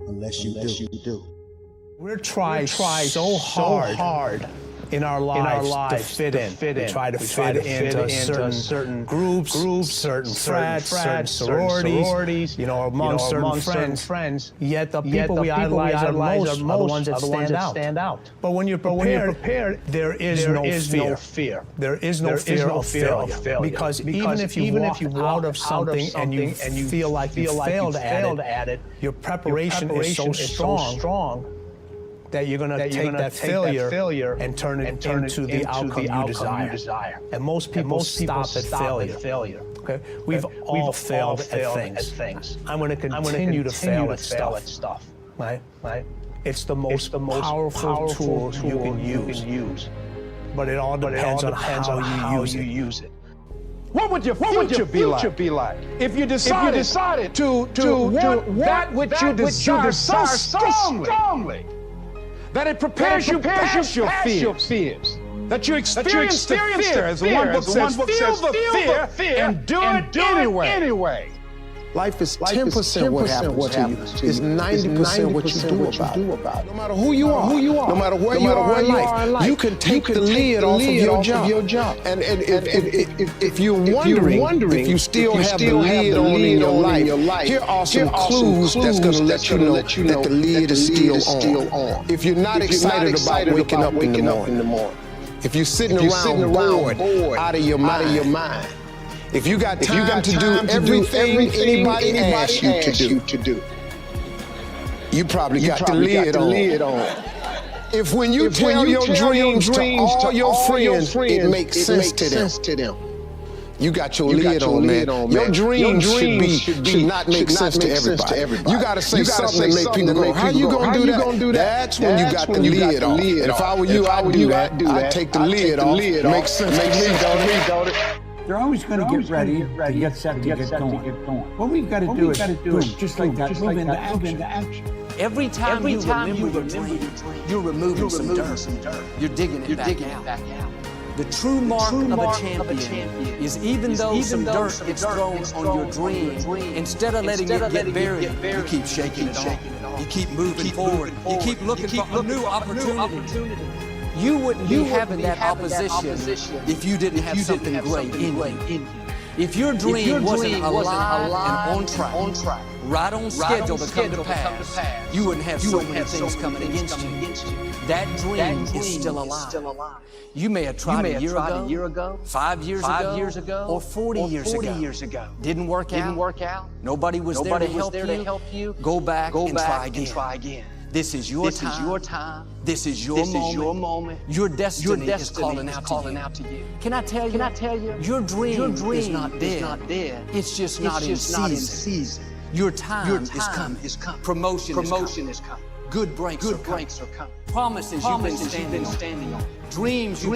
unless you do. We're trying so hard in our lives to fit in. We try to fit into certain groups, certain frats, certain sororities, among certain friends. Yet the people we idolize are most are the ones that stand out. But when you're prepared, there is no fear. There is no fear of failure. Because even if you walk out of something and you feel like you failed at it, your preparation is so strong that you're going to take that failure and turn it into the outcome you desire. And most people stop at failure. Okay? We've all failed at things. I'm going to continue to fail at stuff. Right? It's the most powerful tool you can use. But it all depends on how you use it. What would your future be like if you decided to want that which you desire so strongly? That it prepares you past your fears. That you experience the fear, as the one book says, feel the fear and do it anyway. Life is 10% what happens to you. It's 90% what you do about it. No matter who you are, no matter where you are in life, you can take the lid off of your job. And if you're wondering if you still have the lid on in your life, here are some clues that's going to let you know that the lid is still on. If you're not excited about waking up in the morning, if you're sitting around bored out of your mind, if you got time to do everything anybody asks you to do, you probably got the lid on. If when you tell your dreams to all your friends, it makes sense to them, you got your lid on, man. Your dreams should not make sense to everybody. You gotta say something that make people go, how you gonna do that? That's when you got the lid on. And if I were you, I'd do that. I'd take the lid off. Makes sense to me, don't it? They're always going to get ready to get set to get going. What we've got to do is boom, just like that, move into action. Every time you remember your dream, you're removing some dirt. You're digging it back out. The true mark of a champion is even though some dirt gets thrown on your dream, instead of letting it get buried, you keep shaking it off. You keep moving forward. You keep looking for a new opportunity. You wouldn't be having that opposition if you didn't have something great in you. If your dream wasn't alive and on track, right on schedule to come to pass, you wouldn't have so many things coming against you. That dream is still alive. You may have tried a year ago, 5 years ago, or 40 years ago. Didn't work out. Nobody was there to help you. Go back and try again. This is your time. This is your moment. Your destiny is calling out to you. Can I tell you? Your dream is not dead. It's just not in season. Your time is coming. Promotion is coming. Good breaks are coming. Promises you've been standing on. Dreams you've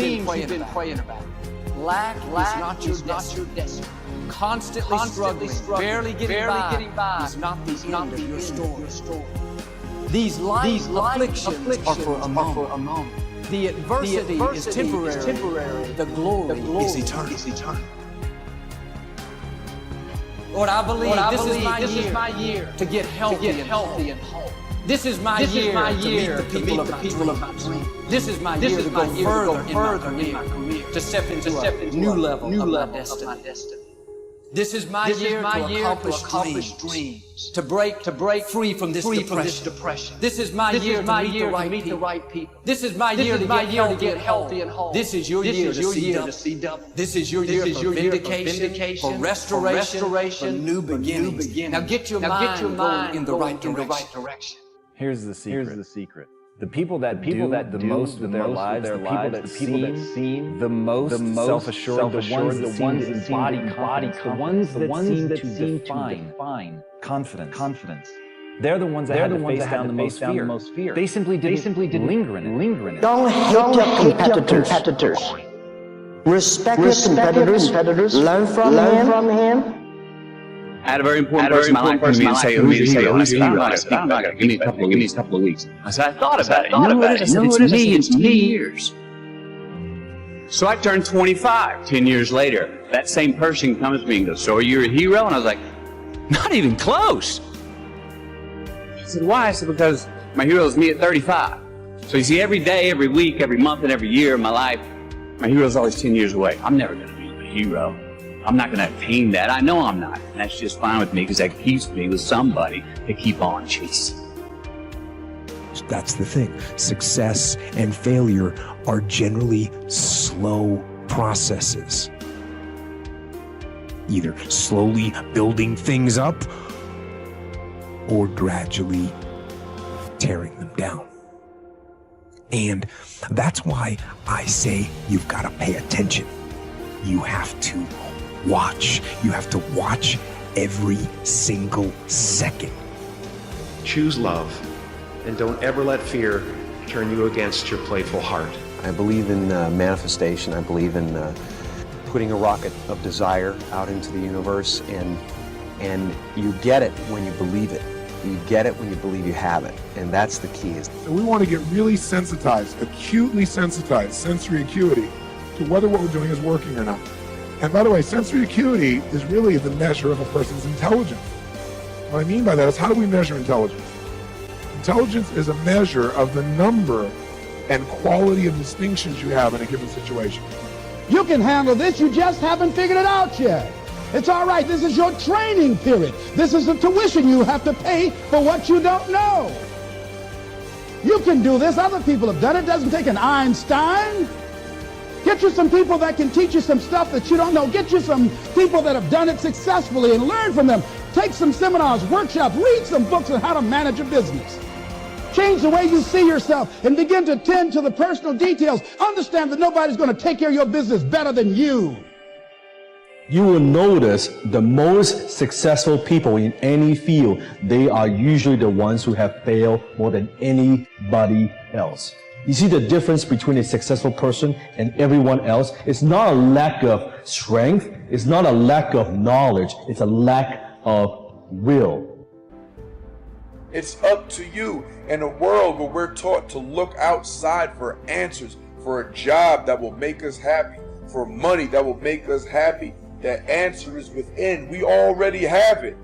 been praying about. Lack is not your destiny. Constantly struggling, barely getting by is not the end of your story. These light afflictions are for a moment. The adversity is temporary. The glory is eternal. Lord, I believe this is my year to get healthy and whole. This is my year to meet the people of my dream. This is my year to go further in my career, to step into a new level of my destiny. This is my year to accomplish dreams, to break free from this depression. This is my year to meet the right people. This is my year to get healthy and whole. This is your year to see double. This is your year for vindication, for restoration, for new beginnings. Now get your mind going in the right direction. Here's the secret. The people that do the most with their lives, the people that seem the most self-assured, the ones that embody confidence, the ones that seem to define confidence. They're the ones that had to face down the most fear. They simply didn't linger in it. Don't hate your competitors. Respect your competitors. Learn from him. I had a very important person in my life come to me and say, who's your hero? I said, I'm not going to give me a couple of weeks. I said, I thought about it. You know what it is? It's me. Years. So I turned 25, 10 years later. That same person comes to me and goes, so are you a hero? And I was like, not even close. said, why? I said, because my hero is me at 35. So you see, every day, every week, every month, and every year of my life, my hero is always 10 years away. I'm never going to be a hero. I'm not going to attain that. I know I'm not. And that's just fine with me because that keeps me with somebody to keep on chasing. That's the thing. Success and failure are generally slow processes. Either slowly building things up or gradually tearing them down. And that's why I say you've got to pay attention. You have to watch. You have to watch every single second. Choose love, and don't ever let fear turn you against your playful heart. I believe in manifestation. I believe in putting a rocket of desire out into the universe, and you get it when you believe it. You get it when you believe you have it, and that's the key. So we want to get really sensitized, acutely sensitized, sensory acuity, to whether what we're doing is working or not. And by the way, sensory acuity is really the measure of a person's intelligence. What I mean by that is, how do we measure intelligence? Intelligence is a measure of the number and quality of distinctions you have in a given situation. You can handle this, you just haven't figured it out yet. It's all right, this is your training period. This is the tuition you have to pay for what you don't know. You can do this, other people have done it. It doesn't take an Einstein. Get you some people that can teach you some stuff that you don't know. Get you some people that have done it successfully and learn from them. Take some seminars, workshops, read some books on how to manage a business. Change the way you see yourself and begin to tend to the personal details. Understand that nobody's going to take care of your business better than you. You will notice the most successful people in any field, they are usually the ones who have failed more than anybody else. You see the difference between a successful person and everyone else? It's not a lack of strength, it's not a lack of knowledge, it's a lack of will. It's up to you in a world where we're taught to look outside for answers, for a job that will make us happy, for money that will make us happy. The answer is within. We already have it.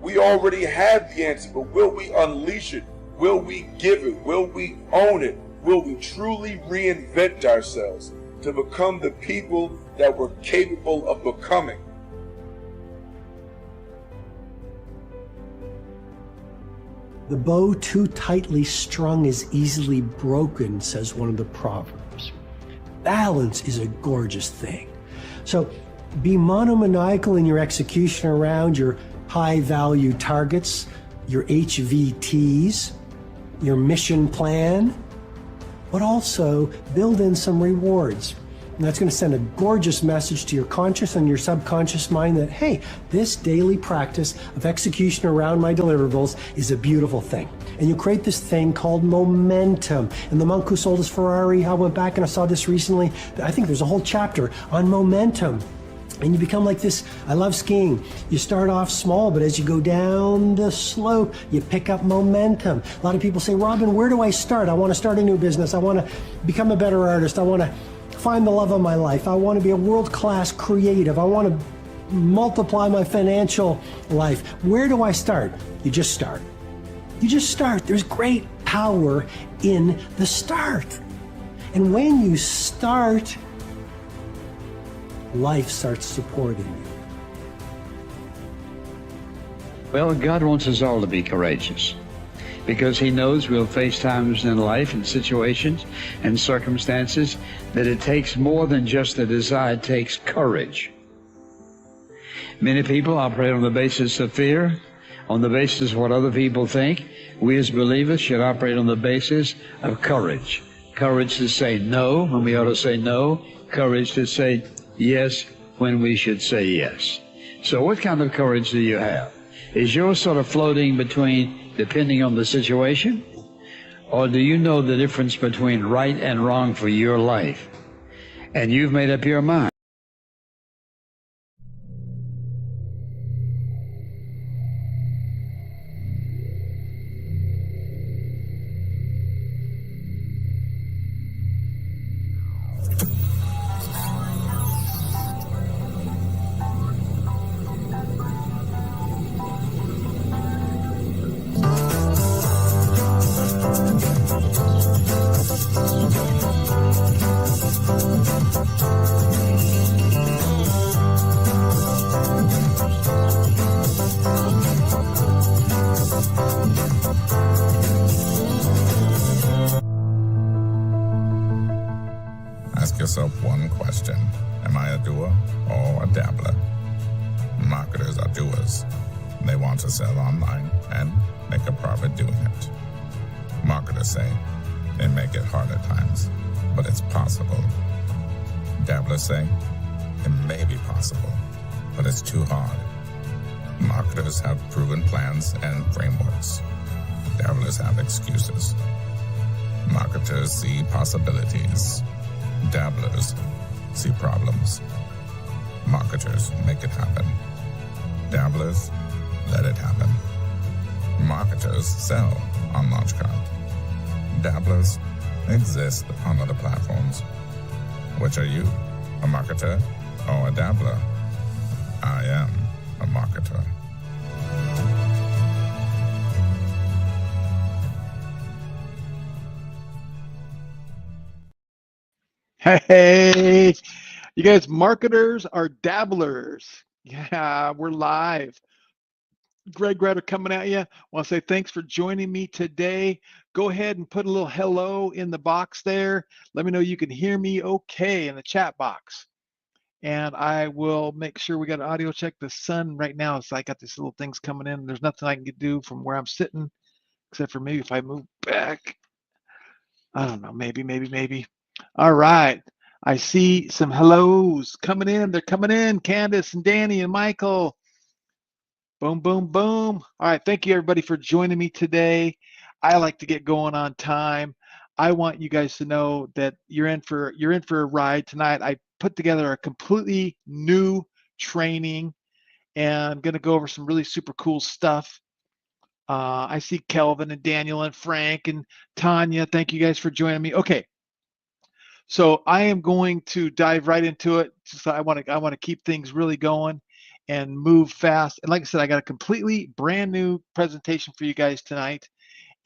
We already have the answer, but will we unleash it? Will we give it? Will we own it? Will we truly reinvent ourselves to become the people that we're capable of becoming? The bow too tightly strung is easily broken, says one of the Proverbs. Balance is a gorgeous thing. So be monomaniacal in your execution around your high-value targets, your HVTs, your mission plan, but also build in some rewards. And that's going to send a gorgeous message to your conscious and your subconscious mind that, hey, this daily practice of execution around my deliverables is a beautiful thing. And you create this thing called momentum. And the monk who sold his Ferrari, I went back and I saw this recently. I think there's a whole chapter on momentum. And you become like this. I love skiing. You start off small, but as you go down the slope, you pick up momentum. A lot of people say, Robin, where do I start? I want to start a new business. I want to become a better artist. I want to find the love of my life. I want to be a world-class creative. I want to multiply my financial life. Where do I start? You just start. You just start. There's great power in the start. And when you start, life starts supporting you. Well, God wants us all to be courageous because He knows we'll face times in life and situations and circumstances that it takes more than just a desire, it takes courage. Many people operate on the basis of fear, on the basis of what other people think. We as believers should operate on the basis of courage. Courage to say no when we ought to say no. Courage to say yes when we should say yes. So what kind of courage do you have? Is yours sort of floating between depending on the situation? Or do you know the difference between right and wrong for your life? And you've made up your mind. yourself one question. Am I a doer or a dabbler? Marketers are doers. They want to sell online and make a profit doing it. Marketers say they make it hard at times, but it's possible. Dabblers say it may be possible, but it's too hard. Marketers have proven plans and frameworks. Dabblers have excuses. Marketers see possibilities. Dabblers see problems. Marketers make it happen. Dabblers let it happen. Marketers sell on Launchcard. Dabblers exist on other platforms. Which are you, a marketer or a dabbler? I am a marketer. Hey, you guys, marketers are dabblers. Yeah, we're live. Greg Rutter coming at you. I want to say thanks for joining me today. Go ahead and put a little hello in the box there. Let me know you can hear me okay in the chat box. And I will make sure we got an audio check. The sun right now, so I got these little things coming in. There's nothing I can do from where I'm sitting, except for maybe if I move back. I don't know, maybe. All right. I see some hellos coming in. They're coming in. Candace and Danny and Michael. Boom, boom, boom. All right. Thank you, everybody, for joining me today. I like to get going on time. I want you guys to know that you're in for a ride tonight. I put together a completely new training, and I'm going to go over some really super cool stuff. I see Kelvin and Daniel and Frank and Tanya. Thank you guys for joining me. Okay. So I am going to dive right into it. So I want to keep things really going and move fast. And like I said, I got a completely brand new presentation for you guys tonight,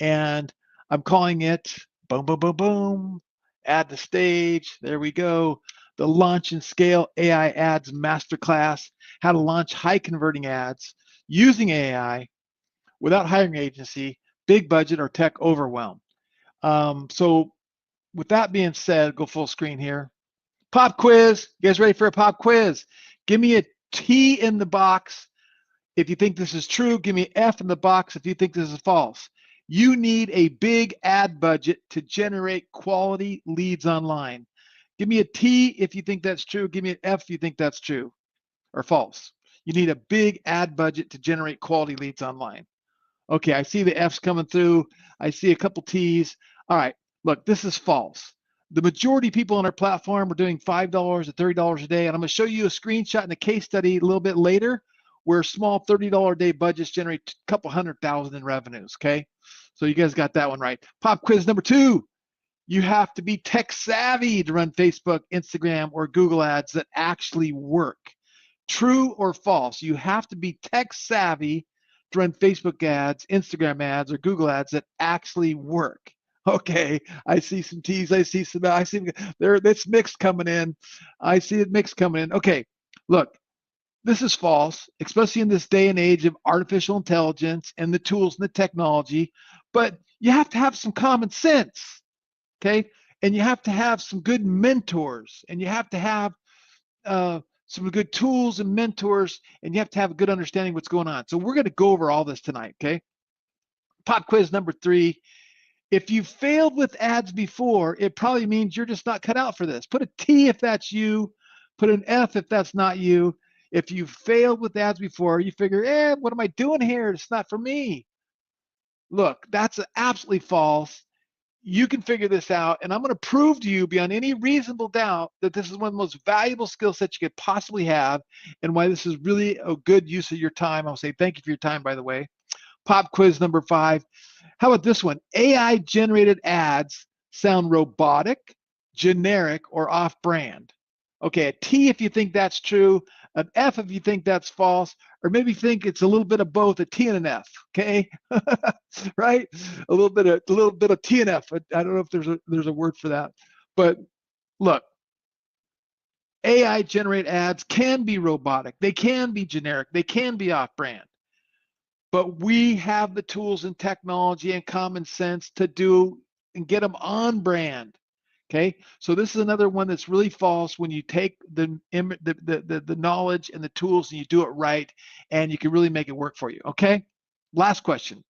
and I'm calling it boom, boom, boom, boom. Add the stage. There we go. The Launch and Scale AI Ads Masterclass: How to Launch High Converting Ads Using AI Without Hiring an Agency, Big Budget, or Tech Overwhelm. So with that being said, go full screen here. Pop quiz. You guys ready for a pop quiz? Give me a T in the box if you think this is true. Give me an F in the box if you think this is false. You need a big ad budget to generate quality leads online. Give me a T if you think that's true. Give me an F if you think that's true or false. You need a big ad budget to generate quality leads online. Okay, I see the F's coming through. I see a couple T's. All right, look, this is false. The majority of people on our platform are doing $5 to $30 a day, and I'm going to show you a screenshot and a case study a little bit later where small $30 a day budgets generate a couple 100,000 in revenues, okay? So you guys got that one right. Pop quiz number 2. You have to be tech savvy to run Facebook, Instagram, or Google ads that actually work. True or false? You have to be tech savvy to run Facebook ads, Instagram ads, or Google ads that actually work. Okay, I see some T's. I see there. It's mixed coming in. I see it mixed coming in. Okay, look, this is false, especially in this day and age of artificial intelligence and the tools and the technology. But you have to have some common sense, okay? And you have to have some good mentors, and you have to have some good tools and mentors, and you have to have a good understanding of what's going on. So we're going to go over all this tonight, okay? Pop quiz number 3. If you failed with ads before, it probably means you're just not cut out for this. Put a T if that's you. Put an F if that's not you. If you failed with ads before, you figure, what am I doing here? It's not for me. Look, that's absolutely false. You can figure this out, and I'm going to prove to you beyond any reasonable doubt that this is one of the most valuable skill sets you could possibly have, and why this is really a good use of your time. I'll say thank you for your time, by the way. Pop quiz number 5. How about this one? AI-generated ads sound robotic, generic, or off-brand. Okay, a T if you think that's true, an F if you think that's false, or maybe think it's a little bit of both, a T and an F. Okay, right? A little bit of T and F. I don't know if there's a word for that, but look, AI-generated ads can be robotic, they can be generic, they can be off-brand. But we have the tools and technology and common sense to do and get them on brand. Okay, so this is another one that's really false when you take the knowledge and the tools and you do it right, and you can really make it work for you. Okay, last question.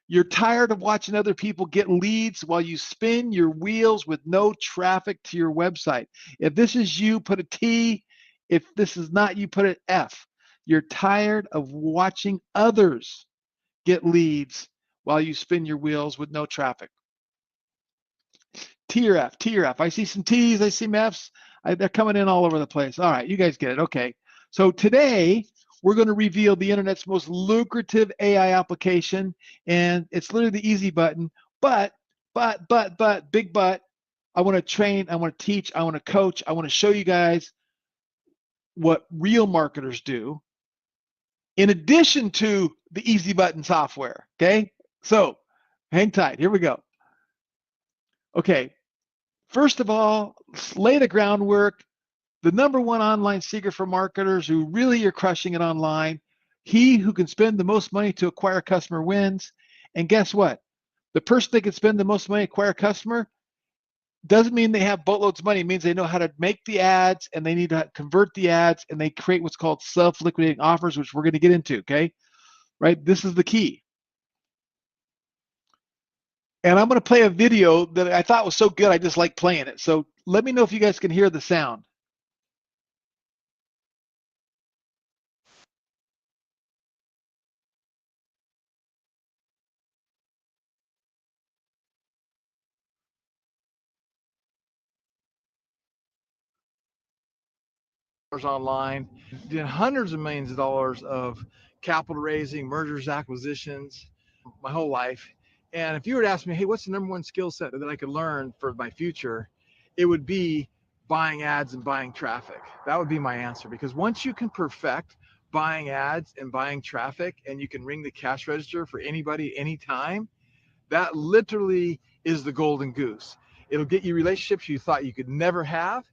You're tired of watching other people get leads while you spin your wheels with no traffic to your website. If this is you, put a T. If this is not you, put an F. You're tired of watching others get leads while you spin your wheels with no traffic. T or F, T or F. I see some T's, I see some F's. They're coming in all over the place. All right, you guys get it. Okay. So today we're going to reveal the internet's most lucrative AI application, and it's literally the easy button. But, big but, I want to train, I want to teach, I want to coach, I want to show you guys what real marketers do in addition to the easy button software. Okay. So hang tight. Here we go. Okay. First of all, lay the groundwork. The number one online secret for marketers who really are crushing it online, he who can spend the most money to acquire a customer wins. And guess what? The person that can spend the most money to acquire a customer doesn't mean they have boatloads of money. It means they know how to make the ads, and they need to convert the ads, and they create what's called self-liquidating offers, which we're going to get into, okay? Right? This is the key. And I'm going to play a video that I thought was so good, I just like playing it. So let me know if you guys can hear the sound. Online, did hundreds of millions of dollars of capital raising, mergers, acquisitions, my whole life. And if you were to ask me, hey, what's the number one skill set that I could learn for my future? It would be buying ads and buying traffic. That would be my answer, because once you can perfect buying ads and buying traffic, and you can ring the cash register for anybody, anytime, that literally is the golden goose. It'll get you relationships you thought you could never have.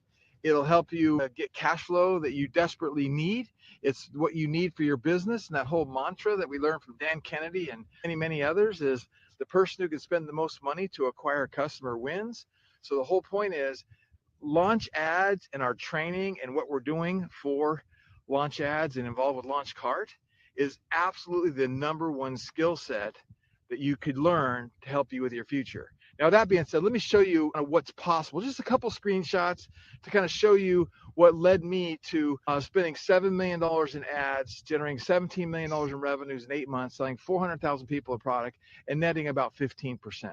It'll help you get cash flow that you desperately need. It's what you need for your business. And that whole mantra that we learned from Dan Kennedy and many others is the person who can spend the most money to acquire a customer wins. So the whole point is launch ads and our training and what we're doing for launch ads and involved with Launch Cart is absolutely the number one skill set that you could learn to help you with your future. Now, that being said, let me show you what's possible. Just a couple screenshots to kind of show you what led me to spending $7 million in ads, generating $17 million in revenues in 8 months, selling 400,000 people a product, and netting about 15%.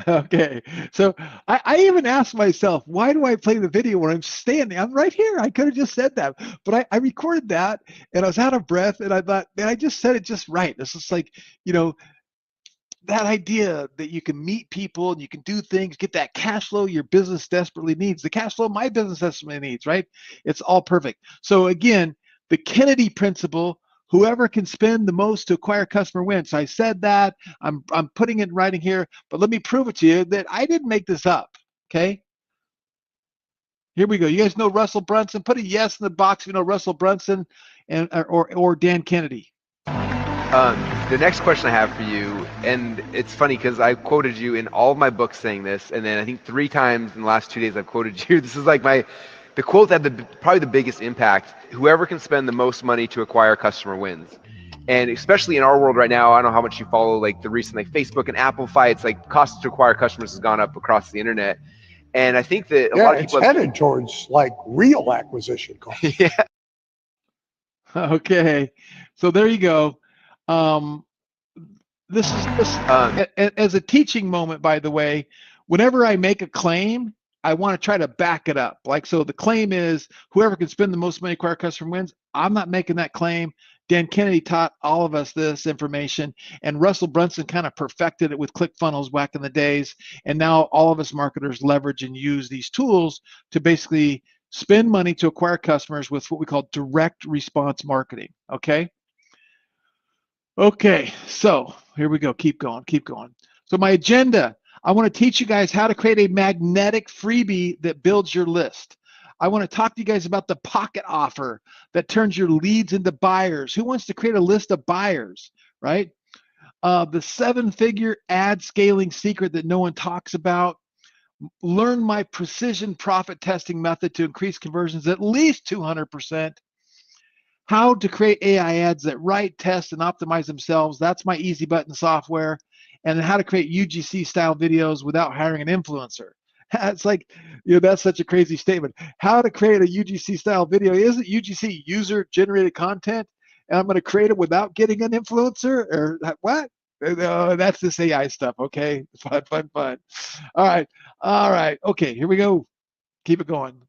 Okay, so I even asked myself, why do I play the video when I'm standing? I'm right here. I could have just said that, but I recorded that and I was out of breath, and I thought, man, I just said it just right. This is like, that idea that you can meet people and you can do things, get that cash flow your business desperately needs, the cash flow my business desperately needs, right? It's all perfect. So again, the Kennedy principle, whoever can spend the most to acquire customer wins. So I said that, I'm putting it in writing here, but let me prove it to you that I didn't make this up, okay? Here we go. You guys know Russell Brunson? Put a yes in the box if you know Russell Brunson or Dan Kennedy. The next question I have for you, and it's funny because I quoted you in all of my books saying this, and then I think 3 times in the last 2 days I've quoted you. This is like the quote that had probably the biggest impact. Whoever can spend the most money to acquire a customer wins. And especially in our world right now, I don't know how much you follow like the recent Facebook and Apple fights, like cost to acquire customers has gone up across the internet. And I think that a lot of people it's headed towards like real acquisition costs. Yeah. Okay, so there you go. This as a teaching moment, by the way, whenever I make a claim, I want to try to back it up. Like, so the claim is whoever can spend the most money to acquire a customer wins. I'm not making that claim. Dan Kennedy taught all of us this information, and Russell Brunson kind of perfected it with ClickFunnels back in the days. And now all of us marketers leverage and use these tools to basically spend money to acquire customers with what we call direct response marketing. Okay. Okay, so here we go. Keep going. So my agenda, I want to teach you guys how to create a magnetic freebie that builds your list. I want to talk to you guys about the pocket offer that turns your leads into buyers. Who wants to create a list of buyers, right? The 7-figure ad scaling secret that no one talks about. Learn my precision profit testing method to increase conversions at least 200%. How to create AI ads that write, test, and optimize themselves. That's my easy button software. And how to create UGC style videos without hiring an influencer. It's like, that's such a crazy statement. How to create a UGC style video. Isn't UGC user generated content? And I'm going to create it without getting an influencer? Or what? That's this AI stuff. Okay. Fun. All right. Okay. Here we go. Keep it going.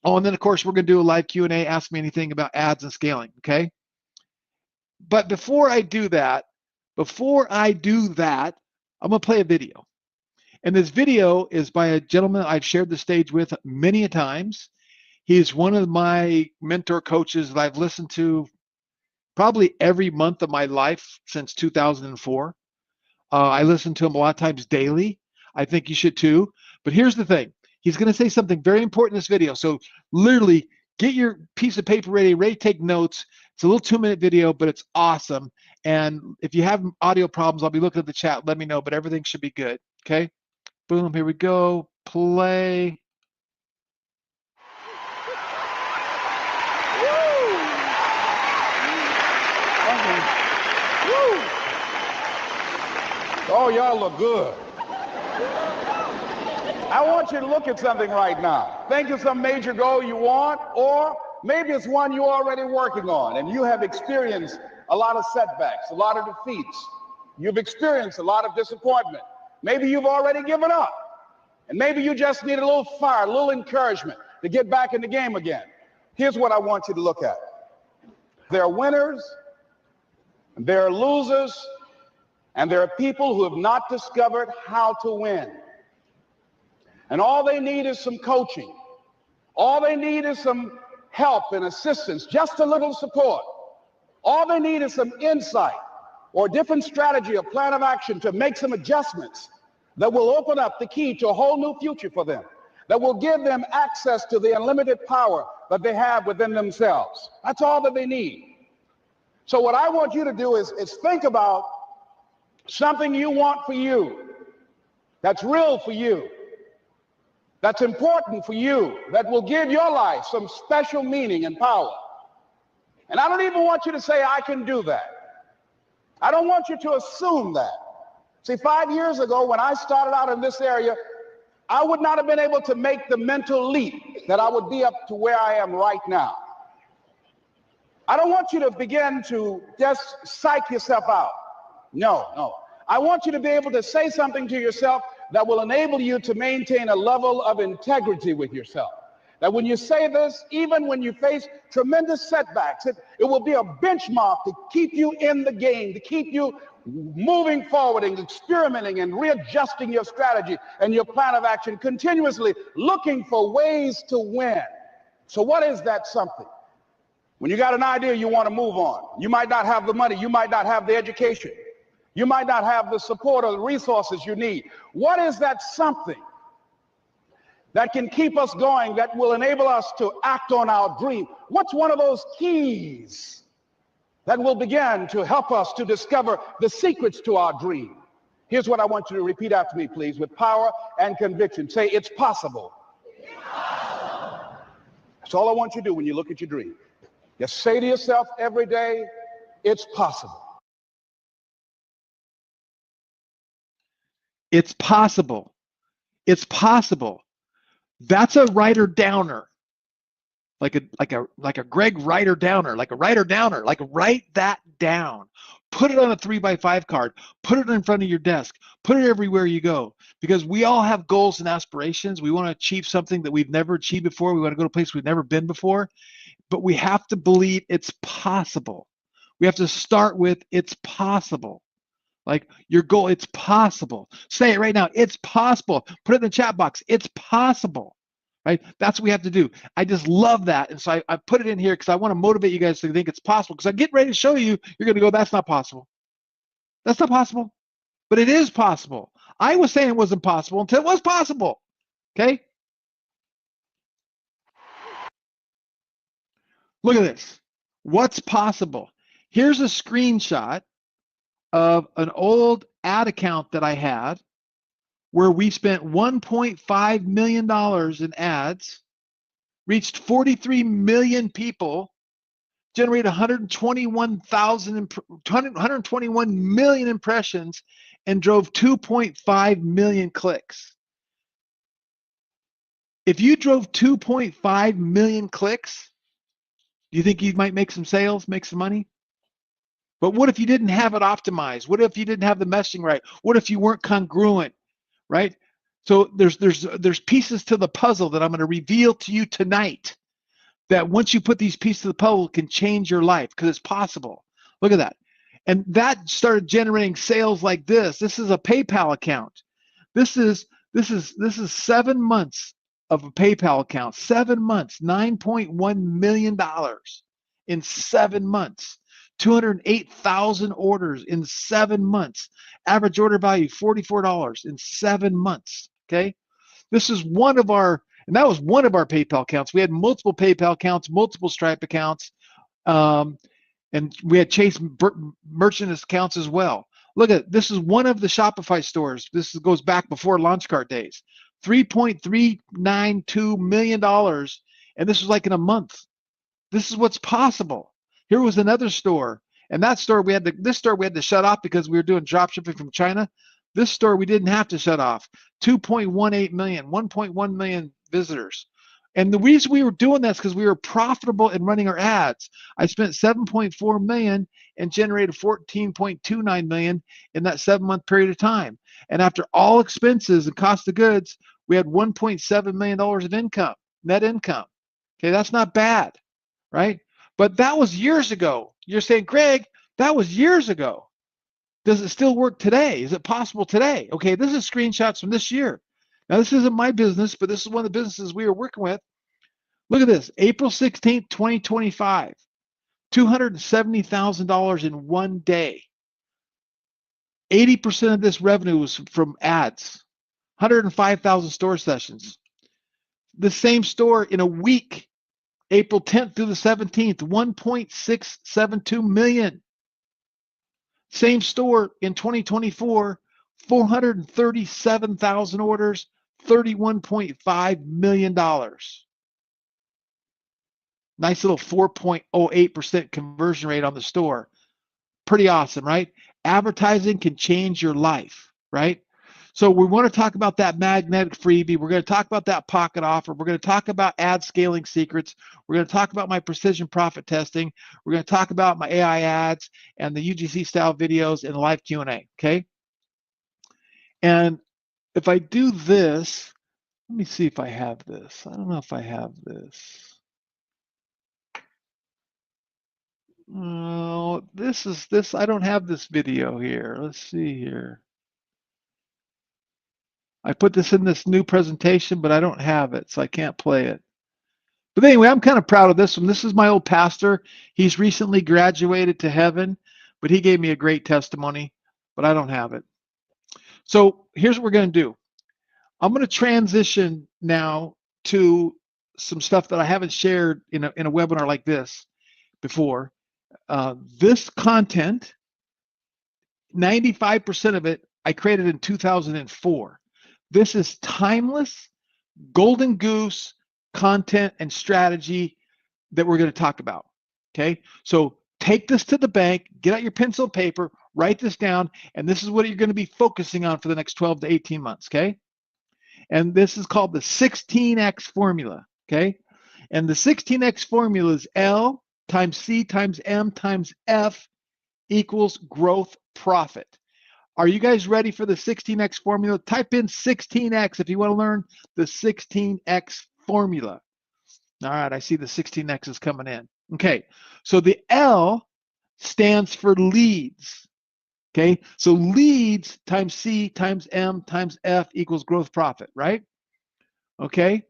Oh, and then of course we're going to do a live Q&A. Ask me anything about ads and scaling, okay? But before I do that, I'm going to play a video. And this video is by a gentleman I've shared the stage with many a times. He's one of my mentor coaches that I've listened to probably every month of my life since 2004. I listen to him a lot of times daily. I think you should too. But here's the thing. He's going to say something very important in this video. So literally get your piece of paper ready to take notes. It's a little 2-minute video, but it's awesome. And if you have audio problems, I'll be looking at the chat. Let me know, but everything should be good. Okay. Boom. Here we go. Play. Oh, y'all look good. I want you to look at something right now. Think of some major goal you want, or maybe it's one you're already working on and you have experienced a lot of setbacks, a lot of defeats. You've experienced a lot of disappointment. Maybe you've already given up. And maybe you just need a little fire, a little encouragement to get back in the game again. Here's what I want you to look at. There are winners, there are losers, and there are people who have not discovered how to win. And all they need is some coaching. All they need is some help and assistance, just a little support. All they need is some insight or a different strategy, a plan of action to make some adjustments that will open up the key to a whole new future for them, that will give them access to the unlimited power that they have within themselves. That's all that they need. So what I want you to do is think about something you want for you, that's real for you, that's important for you, that will give your life some special meaning and power. And I don't even want you to say, I can do that. I don't want you to assume that. See, 5 years ago, when I started out in this area, I would not have been able to make the mental leap that I would be up to where I am right now. I don't want you to begin to just psych yourself out. No. I want you to be able to say something to yourself that will enable you to maintain a level of integrity with yourself. That when you say this, even when you face tremendous setbacks, it will be a benchmark to keep you in the game, to keep you moving forward and experimenting and readjusting your strategy and your plan of action, continuously looking for ways to win. So what is that something? When you got an idea you want to move on, you might not have the money, you might not have the education, you might not have the support or the resources you need. What is that something that can keep us going, that will enable us to act on our dream? What's one of those keys that will begin to help us to discover the secrets to our dream? Here's what I want you to repeat after me, please, with power and conviction. Say, it's possible. That's all I want you to do when you look at your dream. Just say to yourself every day, it's possible. It's possible. It's possible. That's a writer downer. Like a Greg writer downer, like write that down. Put it on a 3x5 card. Put it in front of your desk. Put it everywhere you go. Because we all have goals and aspirations. We want to achieve something that we've never achieved before. We want to go to a place we've never been before. But we have to believe it's possible. We have to start with it's possible. Like your goal, it's possible. Say it right now. It's possible. Put it in the chat box. It's possible. Right? That's what we have to do. I just love that. And so I put it in here because I want to motivate you guys to think it's possible. Because I get ready to show you, you're going to go, that's not possible. That's not possible. But it is possible. I was saying it wasn't possible until it was possible. Okay? Look at this. What's possible? Here's a screenshot of an old ad account that I had where we spent $1.5 million in ads, reached 43 million people, generated 121 million impressions, and drove 2.5 million clicks. If you drove 2.5 million clicks, do you think you might make some sales, make some money? But what if you didn't have it optimized? What if you didn't have the messaging right? What if you weren't congruent, right? So there's pieces to the puzzle that I'm going to reveal to you tonight that once you put these pieces of the puzzle can change your life because it's possible. Look at that. And that started generating sales like this. This is a PayPal account. This is 7 months of a PayPal account. 7 months, $9.1 million in 7 months. 208,000 orders in 7 months. Average order value $44 in 7 months. Okay. This is one of our, and that was one of our PayPal accounts. We had multiple PayPal accounts, multiple Stripe accounts, and we had Chase merchant accounts as well. Look at this is one of the Shopify stores. This goes back before launch cart days. $3.392 million, and this was like in a month. This is what's possible. Here was another store, and that store we had to shut off because we were doing drop shipping from China. This store we didn't have to shut off. 2.18 million, 1.1 million visitors. And the reason we were doing that is because we were profitable in running our ads. I spent 7.4 million and generated 14.29 million in that 7-month period of time. And after all expenses and cost of goods, we had $1.7 million of income, net income. Okay, that's not bad, right? But that was years ago. You're saying, Greg, that was years ago. Does it still work today? Is it possible today? Okay, this is screenshots from this year. Now, this isn't my business, but this is one of the businesses we were working with. Look at this, April 16th, 2025, $270,000 in one day. 80% of this revenue was from ads, 105,000 store sessions. The same store in a week, April 10th through the 17th, 1.672 million. Same store in 2024, 437,000 orders, $31.5 million. Nice little 4.08% conversion rate on the store. Pretty awesome, right? Advertising can change your life, right? So we want to talk about that magnetic freebie. We're going to talk about that pocket offer. We're going to talk about ad scaling secrets. We're going to talk about my precision profit testing. We're going to talk about my AI ads and the UGC style videos and live Q&A, okay? And if I do this, let me see if I have this. I don't know if I have this. Oh, this. I don't have this video here. Let's see here. I put this in this new presentation, but I don't have it, so I can't play it. But anyway, I'm kind of proud of this one. This is my old pastor. He's recently graduated to heaven, but he gave me a great testimony, but I don't have it. So here's what we're going to do. I'm going to transition now to some stuff that I haven't shared in a webinar like this before. This content, 95% of it, I created in 2004. This is timeless, golden goose content and strategy that we're going to talk about, okay? So take this to the bank, get out your pencil and paper, write this down, and this is what you're going to be focusing on for the next 12 to 18 months, okay? And this is called the 16X formula, okay? And the 16X formula is L times C times M times F equals growth profit. Are you guys ready for the 16X formula? Type in 16X if you want to learn the 16X formula. All right, I see the 16X is coming in. Okay, so the L stands for leads. Okay, so leads times C times M times F equals growth profit, right? Okay.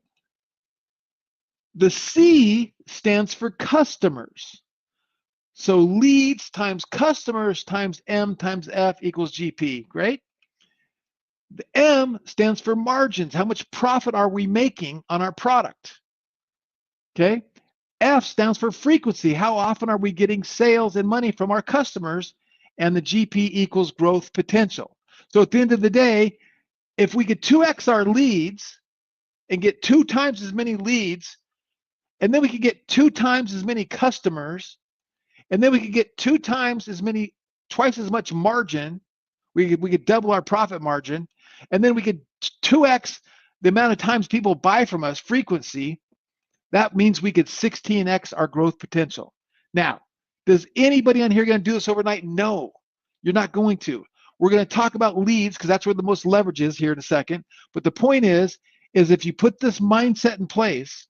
The C stands for customers. So leads times customers times M times F equals GP. Great. The M stands for margins. How much profit are we making on our product? Okay. F stands for frequency. How often are we getting sales and money from our customers? and the GP equals growth potential. So at the end of the day, if we could 2x our leads and get 2 times as many leads, and then we could get 2 times as many customers, and then we could get 2 times as many, twice as much margin, we could double our profit margin, and then we could 2x the amount of times people buy from us, frequency. That means we could 16x our growth potential. Now, does anybody on here going to do this overnight? No, you're not going to. We're going to talk about leads because that's where the most leverage is here in a second. But the point is if you put this mindset in place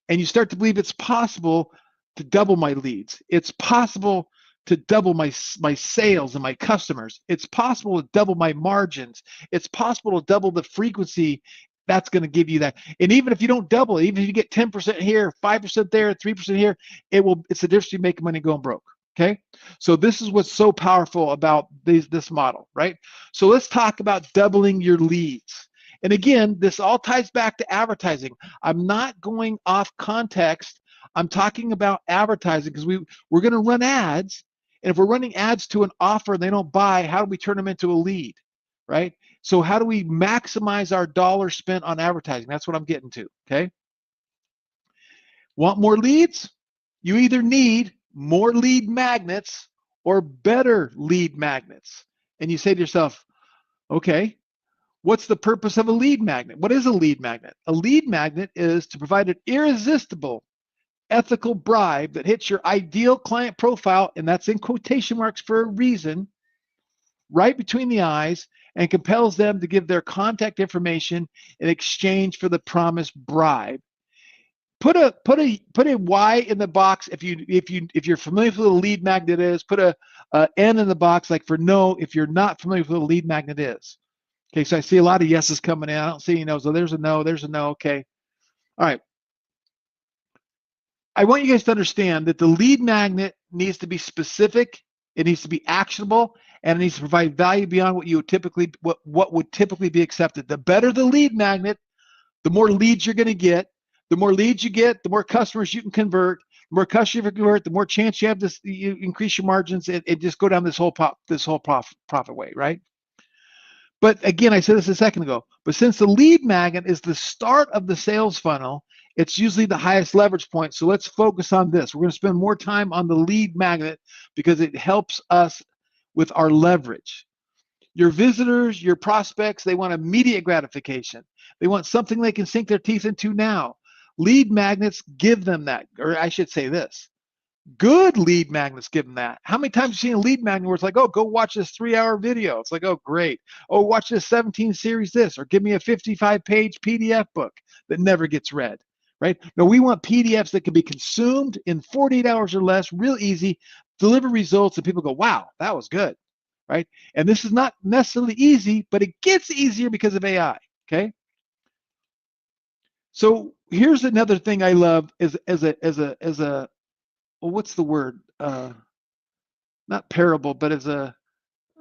and you start to believe it's possible to double my leads, it's possible to double my sales and my customers, it's possible to double my margins, it's possible to double the frequency, that's going to give you that. And even if you don't double it, even if you get 10% here, 5% there, 3% here, it's the difference between making money and going broke. Okay, so this is what's so powerful about this model, right? So let's talk about doubling your leads. And again, this all ties back to advertising. I'm not going off context. I'm talking about advertising because we're going to run ads. And if we're running ads to an offer and they don't buy, how do we turn them into a lead, right? So how do we maximize our dollar spent on advertising? That's what I'm getting to, okay? Want more leads? You either need more lead magnets or better lead magnets. And you say to yourself, okay, what's the purpose of a lead magnet? What is a lead magnet? A lead magnet is to provide an irresistible ethical bribe that hits your ideal client profile, and that's in quotation marks for a reason, right between the eyes, and compels them to give their contact information in exchange for the promised bribe. Put a Y in the box if you're familiar with what a lead magnet is. Put a N in the box like for no if you're not familiar with what a lead magnet is. Okay, so I see a lot of yeses coming in. I don't see any no's. So there's a no. There's a no. Okay, all right. I want you guys to understand that the lead magnet needs to be specific. It needs to be actionable, and it needs to provide value beyond what would typically be accepted. The better the lead magnet, the more leads you're going to get. The more leads you get, the more customers you can convert. The more customers you convert, the more chance you have to you increase your margins and just go down this whole profit way, right? But again, I said this a second ago, but since the lead magnet is the start of the sales funnel, it's usually the highest leverage point. So let's focus on this. We're going to spend more time on the lead magnet because it helps us with our leverage. Your visitors, your prospects, they want immediate gratification. They want something they can sink their teeth into now. Lead magnets give them that, or I should say this. Good lead magnets give them that. How many times have you seen a lead magnet where it's like, oh, go watch this 3-hour video? It's like, oh, great. Oh, watch this 17 series this, or give me a 55-page PDF book that never gets read, right? No, we want PDFs that can be consumed in 48 hours or less, real easy, deliver results, and people go, wow, that was good, right? And this is not necessarily easy, but it gets easier because of AI, okay? So here's another thing I love as a well, what's the word? Not parable, but as a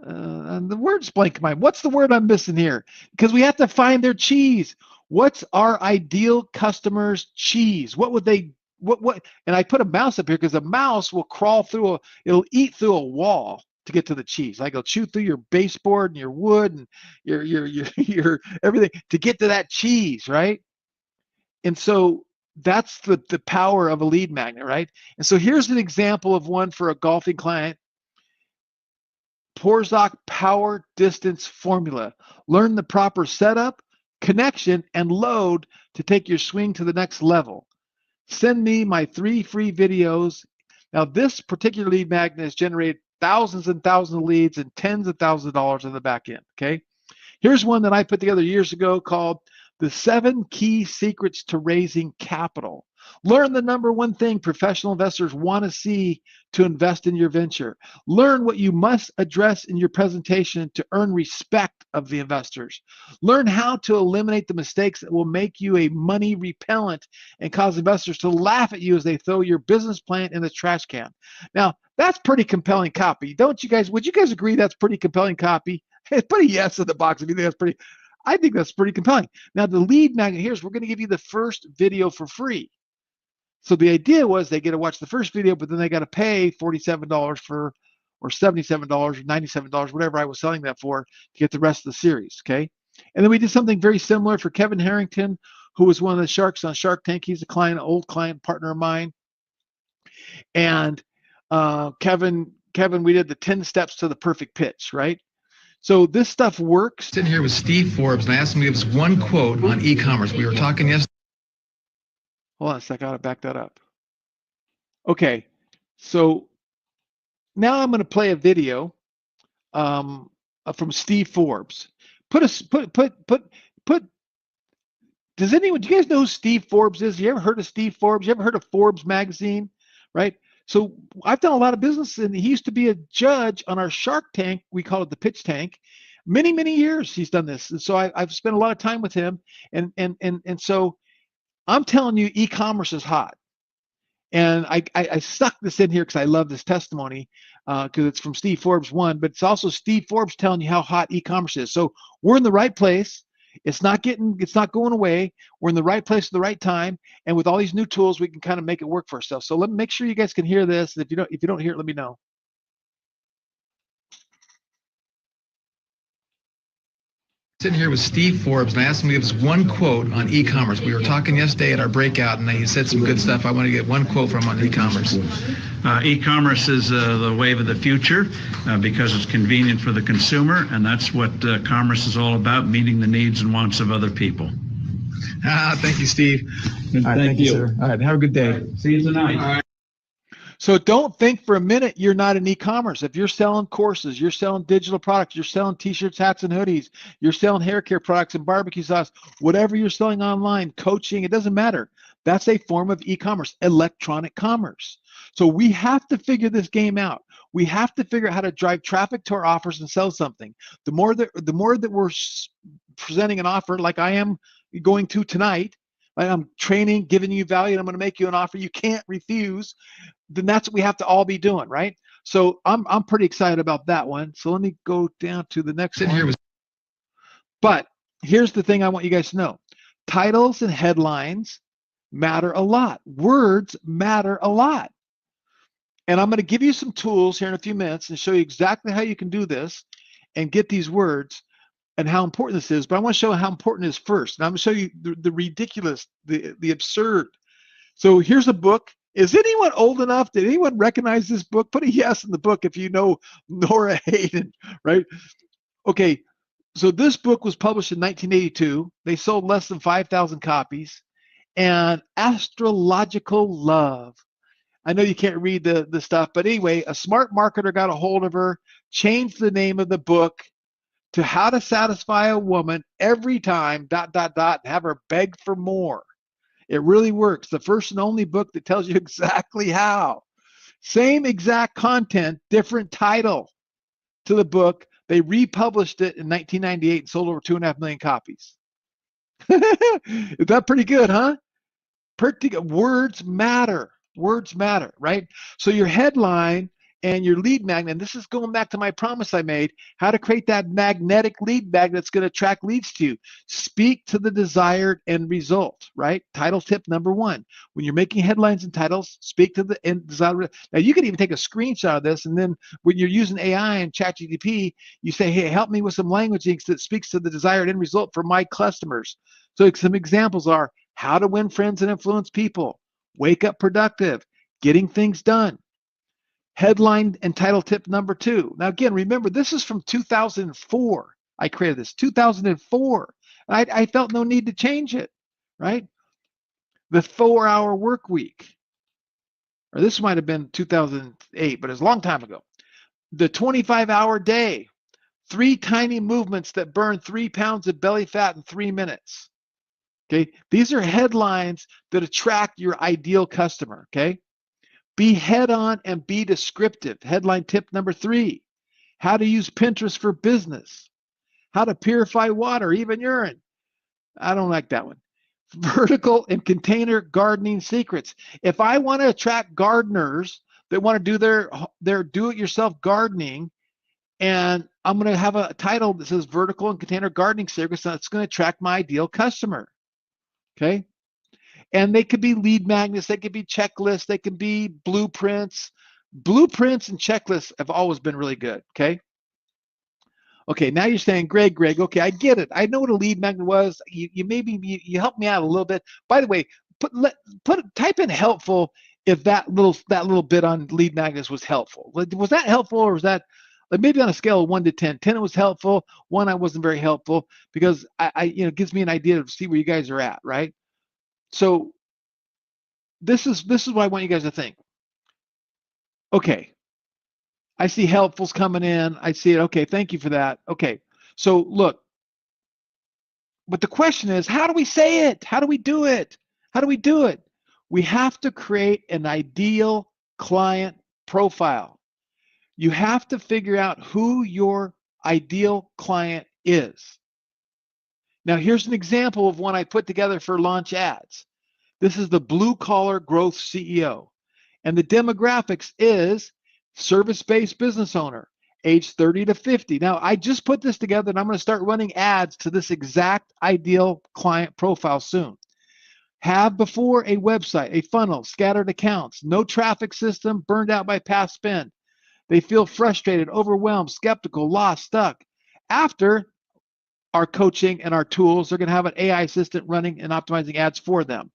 the word's blank in mind. What's the word I'm missing here? Because we have to find their cheese. What's our ideal customer's cheese? What would they what? And I put a mouse up here because a mouse will crawl through it'll eat through a wall to get to the cheese. Like it'll chew through your baseboard and your wood and your everything to get to that cheese, right? And so that's the power of a lead magnet, right? And so here's an example of one for a golfing client. Porzak power distance formula. Learn the proper setup, connection, and load to take your swing to the next level. Send me my 3 free videos. Now, this particular lead magnet has generated thousands and thousands of leads and tens of thousands of dollars in the back end, okay? Here's one that I put together years ago called The 7 Key Secrets to Raising Capital. Learn the number one thing professional investors want to see to invest in your venture. Learn what you must address in your presentation to earn respect of the investors. Learn how to eliminate the mistakes that will make you a money repellent and cause investors to laugh at you as they throw your business plan in the trash can. Now, that's pretty compelling copy. Don't you guys, would you guys agree that's pretty compelling copy? Put a yes in the box if you think that's pretty. I think that's pretty compelling. Now, the lead magnet here is we're going to give you the first video for free. So the idea was they get to watch the first video, but then they got to pay $47 for or $77 or $97, whatever I was selling that for, to get the rest of the series. Okay. And then we did something very similar for Kevin Harrington, who was one of the sharks on Shark Tank. He's a client, an old client partner of mine. And Kevin, we did the 10 steps to the perfect pitch, right? So this stuff works. Sitting here with Steve Forbes, and I asked him to give us one quote on e-commerce. We were talking yesterday. Hold on a second, I gotta back that up. Okay, so now I'm going to play a video from Steve Forbes. Does anyone, do you guys know who Steve Forbes is? You ever heard of Steve Forbes? You ever heard of Forbes magazine? Right? So I've done a lot of business, and he used to be a judge on our Shark Tank. We call it the Pitch Tank. Many, many years he's done this. And so I've spent a lot of time with him. And so I'm telling you, e-commerce is hot. And I stuck this in here because I love this testimony because it's from Steve Forbes 1, but it's also Steve Forbes telling you how hot e-commerce is. So we're in the right place. It's not going away. We're in the right place at the right time. And with all these new tools, we can kind of make it work for ourselves. So let me make sure you guys can hear this. And if you don't hear it, let me know. Sitting here with Steve Forbes, and I asked him to give us one quote on e-commerce. We were talking yesterday at our breakout, and he said some good stuff. I want to get one quote from him on e-commerce. E-commerce is the wave of the future because it's convenient for the consumer, and that's what commerce is all about, meeting the needs and wants of other people. Thank you, Steve. All right, thank you, sir. All right, have a good day. See you tonight. So don't think for a minute you're not in e-commerce. If you're selling courses, you're selling digital products, you're selling t-shirts, hats, and hoodies, you're selling hair care products and barbecue sauce, whatever you're selling online, coaching, it doesn't matter. That's a form of e-commerce, electronic commerce. So we have to figure this game out. We have to figure out how to drive traffic to our offers and sell something. The more that we're presenting an offer, like I am going to tonight, like I'm training, giving you value, and I'm going to make you an offer you can't refuse, then that's what we have to all be doing, right? So I'm pretty excited about that one. So let me go down to the next one. But here's the thing I want you guys to know. Titles and headlines matter a lot. Words matter a lot. And I'm going to give you some tools here in a few minutes and show you exactly how you can do this and get these words and how important this is. But I want to show you how important it is first. And I'm going to show you the ridiculous, the absurd. So here's a book. Is anyone old enough? Did anyone recognize this book? Put a yes in the book if you know Nora Hayden, right? Okay, so this book was published in 1982. They sold less than 5,000 copies. And Astrological Love. I know you can't read the stuff, but anyway, a smart marketer got a hold of her, changed the name of the book to How to Satisfy a Woman Every Time, ... and have her beg for more. It really works. The first and only book that tells you exactly how. Same exact content, different title to the book. They republished it in 1998 and sold over 2.5 million copies. Is that pretty good, huh? Pretty good. Words matter. Words matter, right? So your headline and your lead magnet, and this is going back to my promise I made, how to create that magnetic lead magnet that's going to attract leads to you. Speak to the desired end result, right? Title tip number 1. When you're making headlines and titles, speak to the end desired. Now, you can even take a screenshot of this, and then when you're using AI and ChatGPT, you say, hey, help me with some language that speaks to the desired end result for my customers. So some examples are how to win friends and influence people, wake up productive, getting things done. Headline and title tip number 2. Now, again, remember, this is from 2004. I created this, 2004. I felt no need to change it, right? The 4-hour work week. Or this might have been 2008, but it's a long time ago. The 25-hour day. 3 tiny movements that burn 3 pounds of belly fat in 3 minutes. Okay, these are headlines that attract your ideal customer, okay? Be head-on and be descriptive. Headline tip number 3, how to use Pinterest for business. How to purify water, even urine. I don't like that one. Vertical and container gardening secrets. If I want to attract gardeners that want to do their do-it-yourself gardening, and I'm going to have a title that says vertical and container gardening secrets, that's going to attract my ideal customer. Okay? And they could be lead magnets, they could be checklists, they can be blueprints, Blueprints and checklists have always been really good. Okay. Okay, now you're saying, Greg, okay, I get it. I know what a lead magnet was. You helped me out a little bit. By the way, type in helpful if that little bit on lead magnets was helpful. Was that helpful, or was that maybe on a scale of 1 to 10? 10 it was helpful. 1 I wasn't very helpful, because it gives me an idea to see where you guys are at, right? So this is what I want you guys to think. Okay. I see helpfuls coming in. I see it. Okay, thank you for that. Okay, so look, but the question is, how do we say it? How do we do it? How do we do it? We have to create an ideal client profile. You have to figure out who your ideal client is. Now, here's an example of one I put together for launch ads. This is the blue collar growth CEO. And the demographics is service-based business owner, age 30 to 50. Now, I just put this together, and I'm going to start running ads to this exact ideal client profile soon. Have before a website, a funnel, scattered accounts, no traffic system, burned out by past spend. They feel frustrated, overwhelmed, skeptical, lost, stuck. After our coaching and our tools, they're going to have an AI assistant running and optimizing ads for them.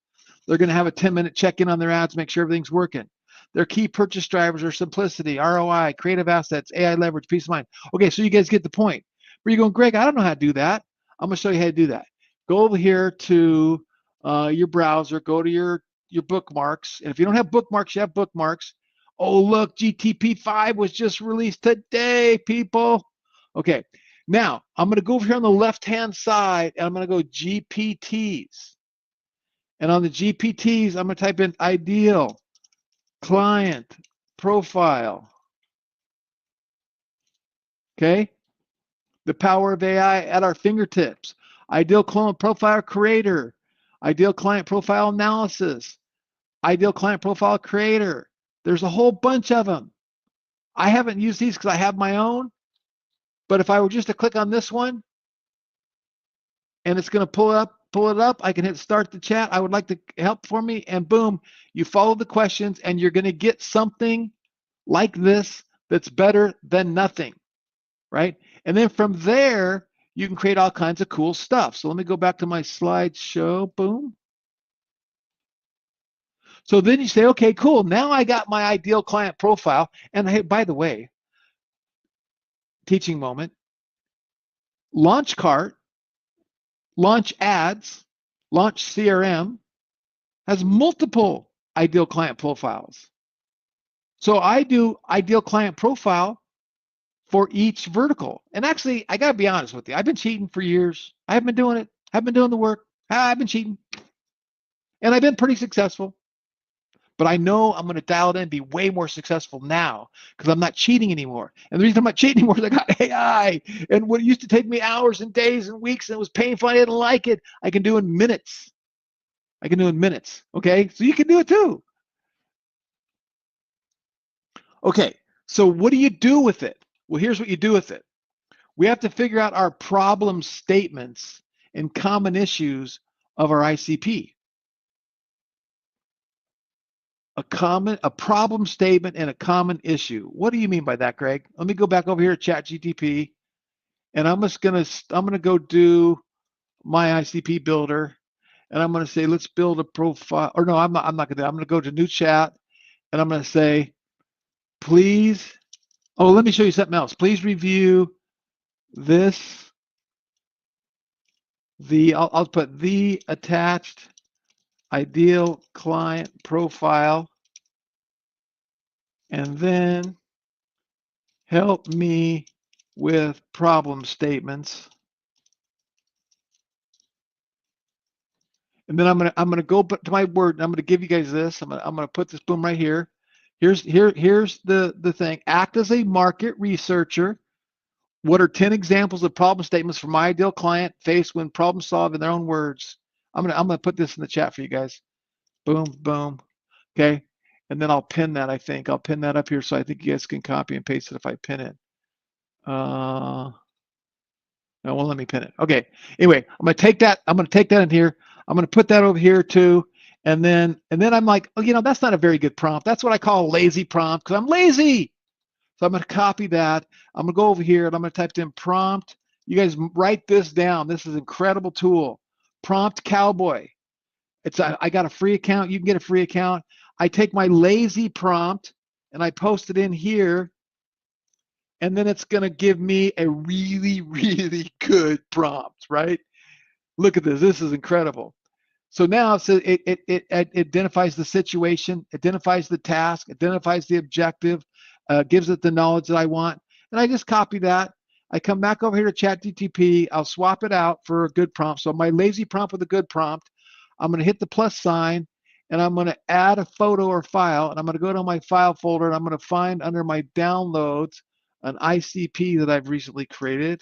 They're going to have a 10-minute check-in on their ads, make sure everything's working. Their key purchase drivers are simplicity, ROI, creative assets, AI leverage, peace of mind. Okay, so you guys get the point. Where you're going, Greg, I don't know how to do that. I'm going to show you how to do that. Go over here to your browser, go to your bookmarks. And if you don't have bookmarks, you have bookmarks. Oh, look, GTP5 was just released today, people. Okay, now I'm going to go over here on the left-hand side, and I'm going to go GPTs. And on the GPTs, I'm going to type in ideal client profile. Okay? The power of AI at our fingertips. Ideal client profile creator. Ideal client profile analysis. Ideal client profile creator. There's a whole bunch of them. I haven't used these because I have my own. But if I were just to click on this one, and it's going to pull it up, I can hit start the chat. I would like to help for me, and boom, you follow the questions, and you're going to get something like this that's better than nothing, right? And then from there, you can create all kinds of cool stuff. So let me go back to my slideshow, boom. So then you say, okay, cool. Now I got my ideal client profile. And hey, by the way, teaching moment, launch cart, launch ads, launch CRM has multiple ideal client profiles. So I do ideal client profile for each vertical. And actually, I got to be honest with you. I've been cheating for years. I haven't been doing it. I haven't been doing the work. I've been cheating. And I've been pretty successful. But I know I'm going to dial it in and be way more successful now because I'm not cheating anymore. And the reason I'm not cheating anymore is I got AI. And what used to take me hours and days and weeks and it was painful, I didn't like it, I can do in minutes. I can do in minutes. Okay? So you can do it too. Okay. So what do you do with it? Well, here's what you do with it. We have to figure out our problem statements and common issues of our ICP. A problem statement and a common issue. What do you mean by that, Greg? Let me go back over here to ChatGTP, and I'm gonna go do my ICP builder, and I'm gonna say let's build a profile. Or no, I'm not gonna. I'm gonna go to new chat, and I'm gonna say, please. Oh, let me show you something else. Please review this. I'll put the attached ideal client profile. And then help me with problem statements. And then I'm gonna go to my word. And I'm gonna give you guys this. I'm gonna put this boom right here. Here's the thing. Act as a market researcher. What are 10 examples of problem statements for my ideal client faced when problem solved in their own words? I'm gonna put this in the chat for you guys. Boom, boom. Okay. And then I'll pin that, I think. I'll pin that up here so I think you guys can copy and paste it if I pin it. No, it won't let me pin it. Okay. Anyway, I'm going to take that in here. I'm going to put that over here too. And then I'm like, oh, that's not a very good prompt. That's what I call a lazy prompt because I'm lazy. So I'm going to copy that. I'm going to go over here and I'm going to type in prompt. You guys write this down. This is an incredible tool. Prompt Cowboy. I got a free account. You can get a free account. I take my lazy prompt and I post it in here. And then it's going to give me a really, really good prompt, right? Look at this. This is incredible. So now it identifies the situation, identifies the task, identifies the objective, gives it the knowledge that I want. And I just copy that. I come back over here to ChatGTP. I'll swap it out for a good prompt. So my lazy prompt with a good prompt, I'm going to hit the plus sign, and I'm going to add a photo or file, and I'm going to go to my file folder, and I'm going to find under my downloads an ICP that I've recently created.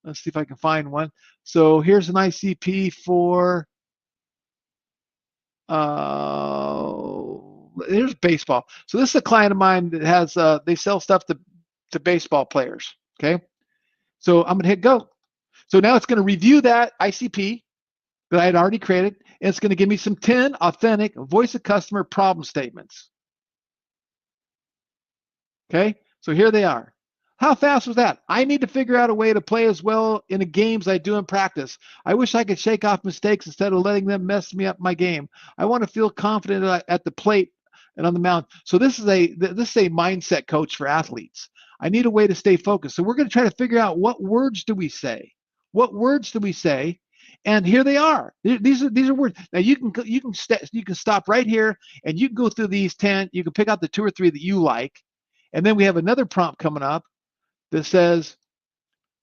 Let's see if I can find one. So here's an ICP for here's baseball. So this is a client of mine that has they sell stuff to baseball players. Okay, so I'm gonna hit go. So now it's going to review that ICP that I had already created, and it's going to give me some 10 authentic voice of customer problem statements. Okay, so here they are. How fast was that? I need to figure out a way to play as well in the games I do in practice. I wish I could shake off mistakes instead of letting them mess me up my game. I want to feel confident at the plate and on the mound. So this is a mindset coach for athletes. I need a way to stay focused. So we're going to try to figure out what words do we say? What words do we say? And here they are. These are words. Now you can stop right here and you can go through these 10. You can pick out the 2 or 3 that you like. And then we have another prompt coming up that says,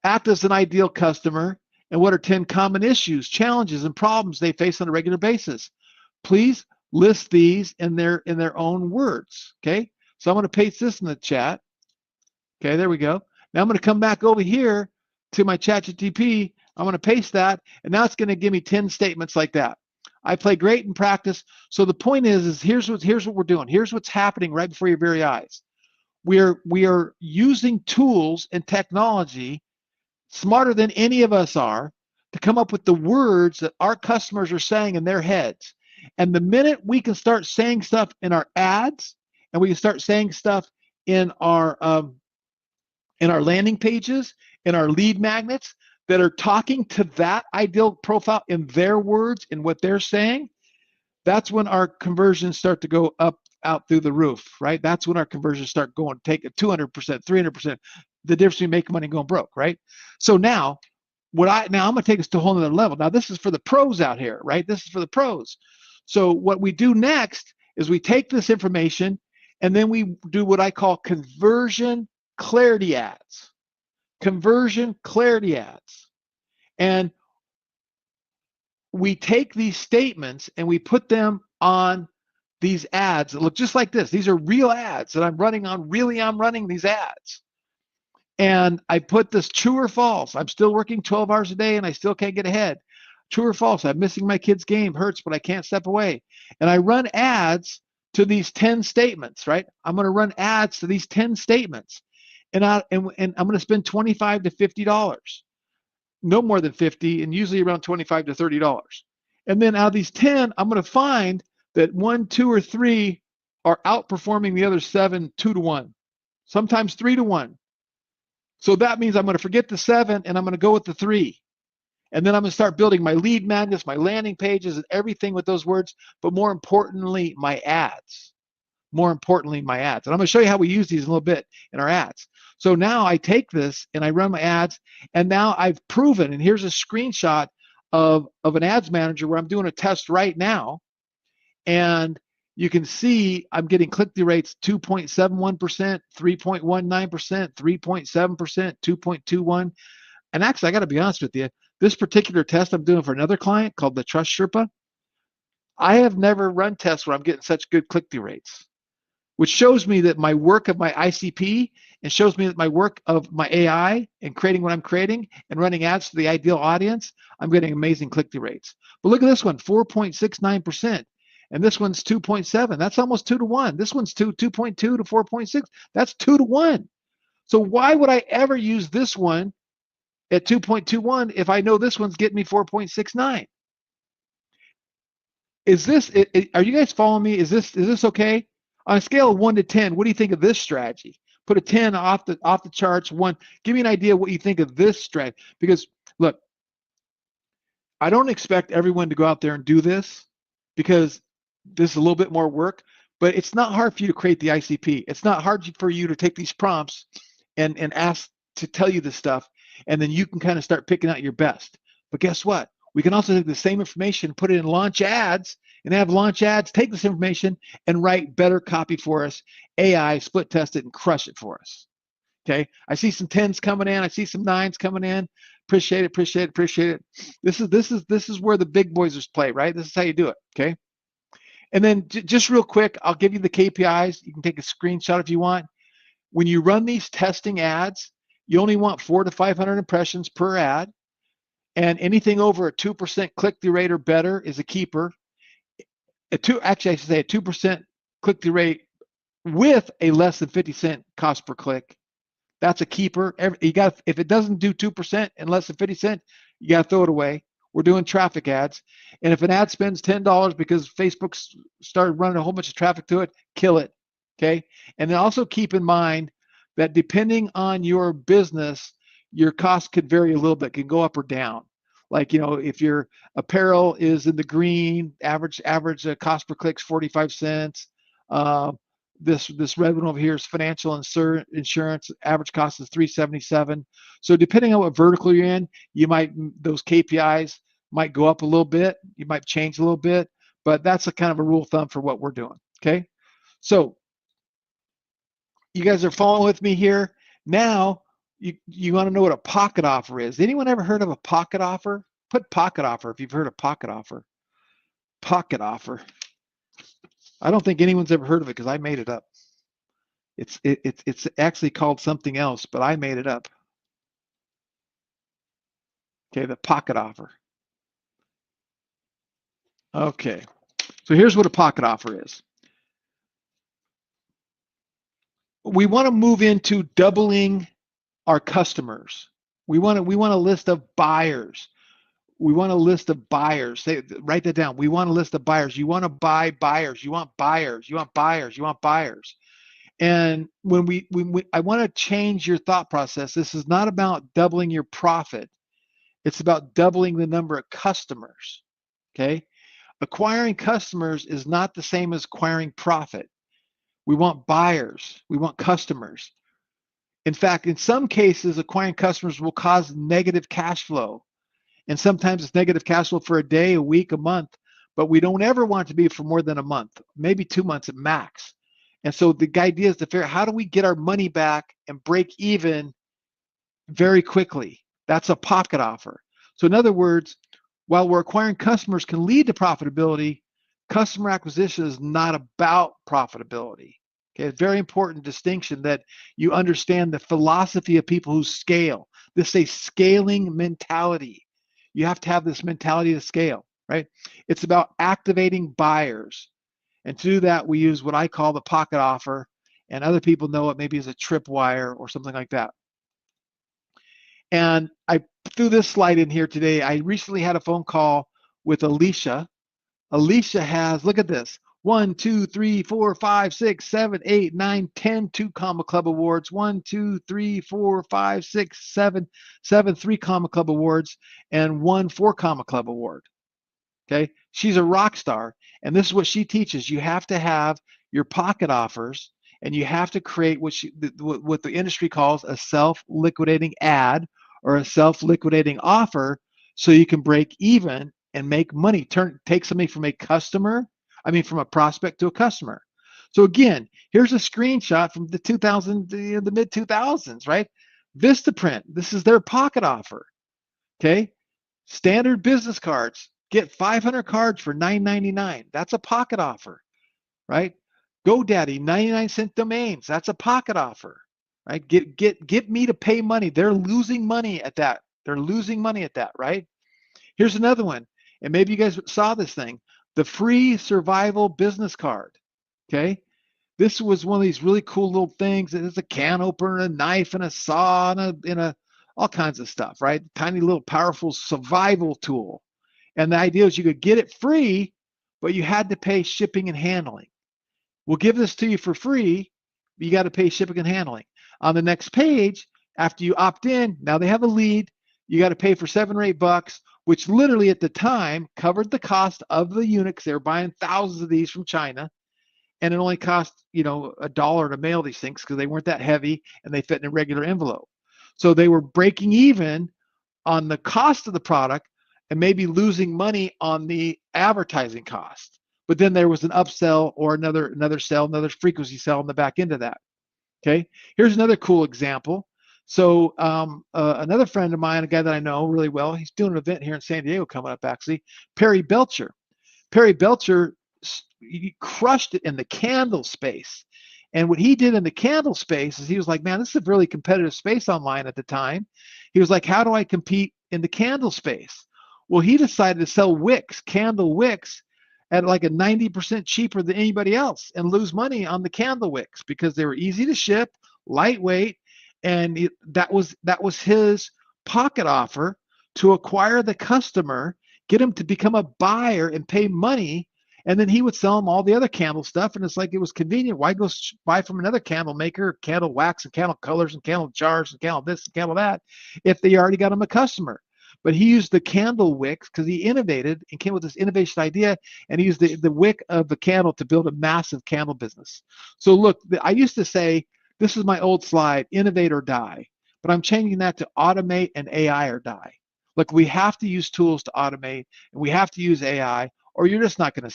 act as an ideal customer, and what are 10 common issues, challenges, and problems they face on a regular basis. Please list these in their own words. Okay, so I'm going to paste this in the chat. Okay, there we go. Now I'm going to come back over here to my ChatGPT. I'm going to paste that, and now it's going to give me 10 statements like that. I play great in practice. So the point is here's what we're doing. Here's what's happening right before your very eyes. We are using tools and technology smarter than any of us are to come up with the words that our customers are saying in their heads. And the minute we can start saying stuff in our ads, and we can start saying stuff in our landing pages, in our lead magnets that are talking to that ideal profile in their words and what they're saying, that's when our conversions start to go up out through the roof, right? That's when our conversions start going, take it 200%, 300%, the difference between making money and going broke, right? So now I'm going to take us to a whole nother level. Now this is for the pros out here, right? This is for the pros. So what we do next is we take this information and then we do what I call conversion clarity ads. Conversion clarity ads. And we take these statements and we put them on these ads that look just like this. These are real ads that I'm running on. I'm running these ads. And I put this true or false. I'm still working 12 hours a day and I still can't get ahead. True or false, I'm missing my kid's game. Hurts, but I can't step away. And I run ads to these 10 statements, right? I'm going to run ads to these 10 statements. And I'm going to spend $25 to $50. No more than 50, and usually around $25 to $30. And then out of these 10, I'm going to find that 1, 2, or 3 are outperforming the other 7 2 to 1, sometimes 3 to 1. So that means I'm going to forget the 7 and I'm going to go with the 3. And then I'm going to start building my lead magnets, my landing pages, and everything with those words. But more importantly, my ads. And I'm going to show you how we use these in a little bit in our ads. So now I take this and I run my ads, and now I've proven, and here's a screenshot of an ads manager where I'm doing a test right now. And you can see I'm getting click-through rates 2.71%, 3.19%, 3.7%, 2.21. And actually, I got to be honest with you, this particular test I'm doing for another client called the Trust Sherpa, I have never run tests where I'm getting such good click-through rates, which shows me that my work of my ICP and shows me that my work of my AI and creating what I'm creating and running ads to the ideal audience, I'm getting amazing click-through rates. But look at this one, 4.69%. And this one's 2.7. That's almost 2 to 1. This one's 2.2 to 4.6. That's 2 to 1. So why would I ever use this one at 2.21 if I know this one's getting me 4.69? Is this? Are you guys following me? Is this okay? On a scale of 1 to 10, what do you think of this strategy? Put a 10 off the charts. 1. Give me an idea what you think of this strategy. Because look, I don't expect everyone to go out there and do this, because this is a little bit more work. But it's not hard for you to create the ICP. It's not hard for you to take these prompts and ask to tell you this stuff, and then you can kind of start picking out your best. But guess what? We can also take the same information, put it in launch ads, and have launch ads take this information and write better copy for us. AI split test it and crush it for us. Okay. I see some 10s coming in. I see some 9s coming in. Appreciate it. This is where the big boys play, right? This is how you do it. Okay. And then just real quick, I'll give you the KPIs. You can take a screenshot if you want. When you run these testing ads, you only want 400 to 500 impressions per ad. And anything over a 2% click-through rate or better is a keeper. Actually, I should say a 2% click-through rate with a less than 50-cent cost per click. That's a keeper. If it doesn't do 2% and less than 50 cents, you got to throw it away. We're doing traffic ads. And if an ad spends $10 because Facebook started running a whole bunch of traffic to it, kill it. Okay. And then also keep in mind that depending on your business, your cost could vary a little bit, can go up or down. Like, if your apparel is in the green, average cost per click is 45 cents. This red one over here is financial insurance. Average cost is $3.77. So depending on what vertical you're in, those KPIs might go up a little bit. You might change a little bit, but that's a kind of a rule of thumb for what we're doing. Okay. So you guys are following with me here. Now you want to know what a pocket offer is. Anyone ever heard of a pocket offer? Put pocket offer if you've heard of pocket offer. Pocket offer. I don't think anyone's ever heard of it because I made it up. It's actually called something else, but I made it up. Okay, the pocket offer. Okay, so here's what a pocket offer is. We want to move into doubling our customers. We want a list of buyers. We want a list of buyers. Write that down. We want a list of buyers. You want to buy buyers. You want buyers. You want buyers. You want buyers. And when I want to change your thought process. This is not about doubling your profit. It's about doubling the number of customers. Okay. Acquiring customers is not the same as acquiring profit. We want buyers. We want customers. In fact, in some cases, acquiring customers will cause negative cash flow. And sometimes it's negative cash flow for a day, a week, a month, but we don't ever want it to be for more than a month, maybe 2 months at max. And so the idea is to figure out how do we get our money back and break even very quickly. That's a pocket offer. So in other words, while we're acquiring customers can lead to profitability, customer acquisition is not about profitability. Okay, it's a very important distinction that you understand the philosophy of people who scale. This is a scaling mentality. You have to have this mentality to scale, right? It's about activating buyers. And to do that, we use what I call the pocket offer, and other people know it maybe as a tripwire or something like that. And I threw this slide in here today. I recently had a phone call with Alicia. Alicia has, look at this, 1, 2, 3, 4, 5, 6, 7, 8, 9, 10 2 Comma Club awards, 1, 2, 3, 4, 5, 6, 7, 3 Comma Club awards, and 1 4 Comma Club award. Okay, she's a rock star, and this is what she teaches. You have to have your pocket offers, and you have to create what the industry calls a self-liquidating ad or a self-liquidating offer, so you can break even and make money. Take something from a prospect to a customer. So again, here's a screenshot from the mid 2000s, right? Vistaprint, this is their pocket offer. Okay, standard business cards, get 500 cards for $9.99. That's a pocket offer, right? GoDaddy, 99-cent domains, that's a pocket offer, right? Get me to pay money. They're losing money at that. Right? Here's another one, and maybe you guys saw this thing. The free survival business card. Okay, this was one of these really cool little things. It's a can opener, a knife, and a saw, and all kinds of stuff, right? Tiny little powerful survival tool. And the idea is you could get it free, but you had to pay shipping and handling. We'll give this to you for free, but you got to pay shipping and handling. On the next page, after you opt in, now they have a lead, you got to pay for $7 or $8, which literally at the time covered the cost of the unit because they were buying thousands of these from China. And it only cost, $1 to mail these things because they weren't that heavy and they fit in a regular envelope. So they were breaking even on the cost of the product and maybe losing money on the advertising cost. But then there was an upsell or another sell, another frequency sell on the back end of that. Okay. Here's another cool example. So another friend of mine, a guy that I know really well, he's doing an event here in San Diego coming up actually, Perry Belcher. Perry Belcher, he crushed it in the candle space. And what he did in the candle space is he was like, man, this is a really competitive space online at the time. He was like, how do I compete in the candle space? Well, he decided to sell wicks, candle wicks, at like a 90% cheaper than anybody else and lose money on the candle wicks because they were easy to ship, lightweight, and that was his pocket offer to acquire the customer, get him to become a buyer and pay money, and then he would sell them all the other candle stuff. And it's like, it was convenient. Why go buy from another candle maker, candle wax and candle colors and candle jars and candle this and candle that, if they already got him a customer? But he used the candle wicks because he innovated and came with this innovation idea, and he used the wick of the candle to build a massive candle business. So look, I used to say, this is my old slide, innovate or die. But I'm changing that to automate and AI or die. Look, we have to use tools to automate, and we have to use AI, or you're just not gonna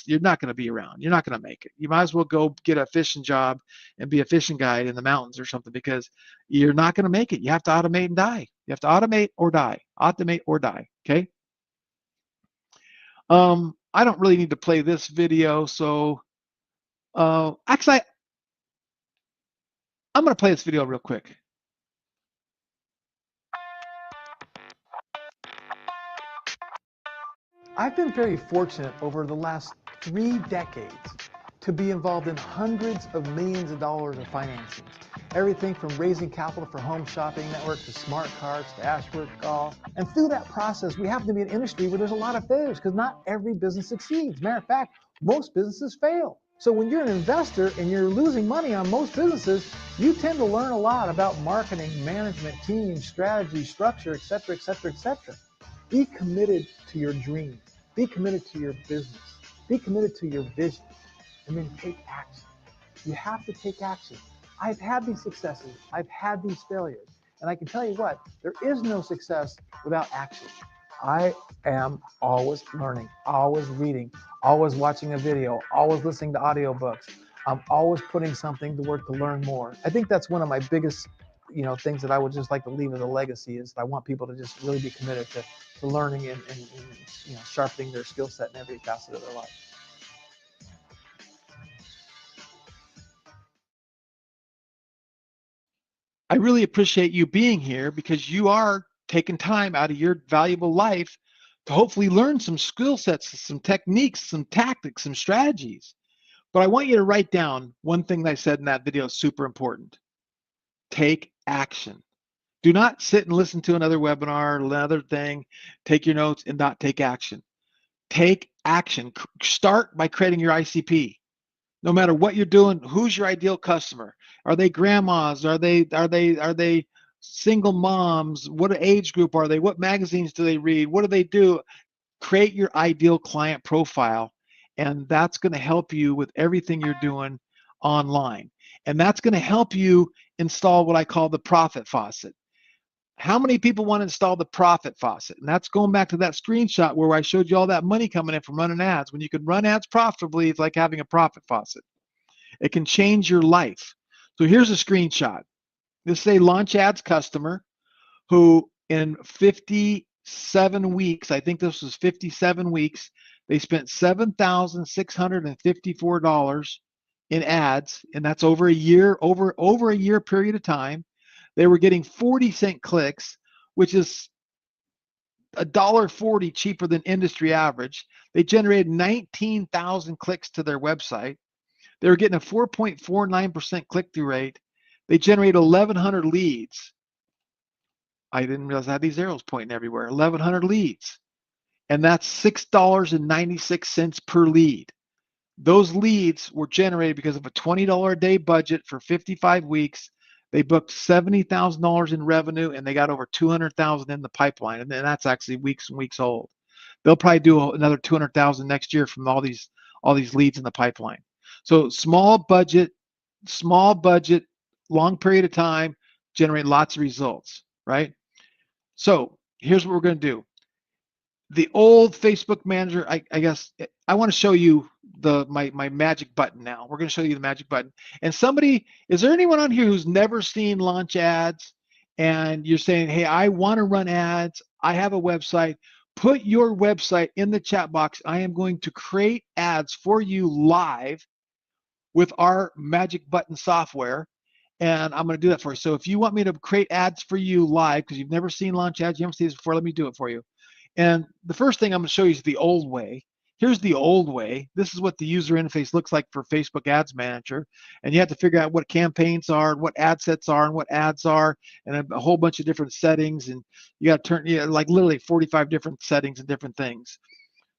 be around. You're not gonna make it. You might as well go get a fishing job and be a fishing guide in the mountains or something, because you're not gonna make it. You have to automate and die. You have to automate or die. Automate or die. Okay. I don't really need to play this video, so actually, I'm gonna play this video real quick. I've been very fortunate over the last 3 decades to be involved in hundreds of millions of dollars of financings. Everything from raising capital for Home Shopping Network to smart cards to Ashworth Golf. And through that process, we happen to be an industry where there's a lot of failures because not every business succeeds. Matter of fact, most businesses fail. So when you're an investor and you're losing money on most businesses, you tend to learn a lot about marketing, management, team, strategy, structure, et cetera, et cetera, et cetera. Be committed to your dream. Be committed to your business. Be committed to your vision. And then take action. You have to take action. I've had these successes. I've had these failures. And I can tell you what, there is no success without action. I am always learning, always reading, always watching a video, always listening to audiobooks. I'm always putting something to work to learn more. I think that's one of my biggest things that I would just like to leave as a legacy, is I want people to just really be committed to learning and sharpening their skill set in every facet of their life. I really appreciate you being here, because you are taking time out of your valuable life to hopefully learn some skill sets, some techniques, some tactics, some strategies. But I want you to write down one thing that I said in that video is super important. Take action. Do not sit and listen to another webinar, another thing, take your notes and not take action. Take action. Start by creating your ICP. No matter what you're doing, who's your ideal customer? Are they grandmas? Are they single moms? What age group are they? What magazines do they read? What do they do? Create your ideal client profile, and that's going to help you with everything you're doing online. And that's going to help you install what I call the profit faucet. How many people want to install the profit faucet? And that's going back to that screenshot where I showed you all that money coming in from running ads. When you can run ads profitably, it's like having a profit faucet. It can change your life. So here's a screenshot. This is a launch ads customer who in 57 weeks, I think this was 57 weeks, they spent $7,654 in ads, and that's over a year, over a year period of time. They were getting 40-cent clicks, which is $1.40 cheaper than industry average. They generated 19,000 clicks to their website. They were getting a 4.49% click-through rate. They generated 1,100 leads. I didn't realize I had these arrows pointing everywhere. 1,100 leads. And that's $6.96 per lead. Those leads were generated because of a $20 a day budget for 55 weeks. They booked $70,000 in revenue, and they got over 200,000 in the pipeline, and that's actually weeks and weeks old. They'll probably do another 200,000 next year from all these leads in the pipeline. So small budget, long period of time, generate lots of results, right? So here's what we're going to do. The old Facebook manager, I guess I want to show you my magic button now. We're going to show you the magic button. And is there anyone on here who's never seen launch ads and you're saying, hey, I want to run ads. I have a website. Put your website in the chat box. I am going to create ads for you live with our magic button software. And I'm going to do that for you. So if you want me to create ads for you live, because you've never seen launch ads, you haven't seen this before, let me do it for you. And the first thing I'm going to show you is the old way. Here's the old way. This is what the user interface looks like for Facebook Ads Manager. And you have to figure out what campaigns are, and what ad sets are, and what ads are, and a whole bunch of different settings. And you got to turn, like literally 45 different settings and different things.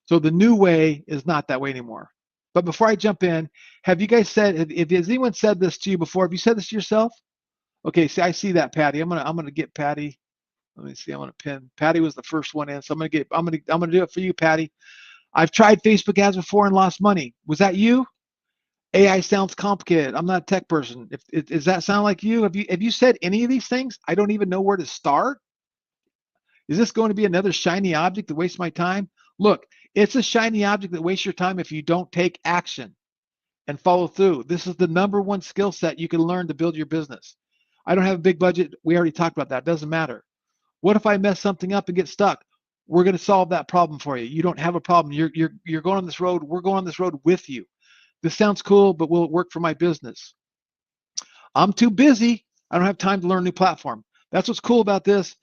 So the new way is not that way anymore. But before I jump in, have you guys said, has anyone said this to you before? Have you said this to yourself? Okay, see, I see that, Patty. I'm gonna get Patty. Let me see. I'm gonna pin. Patty was the first one in, so I'm gonna do it for you, Patty. I've tried Facebook ads before and lost money. Was that you? AI sounds complicated. I'm not a tech person. Does that sound like you? Have you said any of these things? I don't even know where to start. Is this going to be another shiny object that wastes my time? Look, it's a shiny object that wastes your time if you don't take action and follow through. This is the number one skill set you can learn to build your business. I don't have a big budget. We already talked about that. It doesn't matter. What if I mess something up and get stuck? We're going to solve that problem for you. You don't have a problem. You're going on this road. We're going on this road with you. This sounds cool, but will it work for my business? I'm too busy. I don't have time to learn a new platform. That's what's cool about this.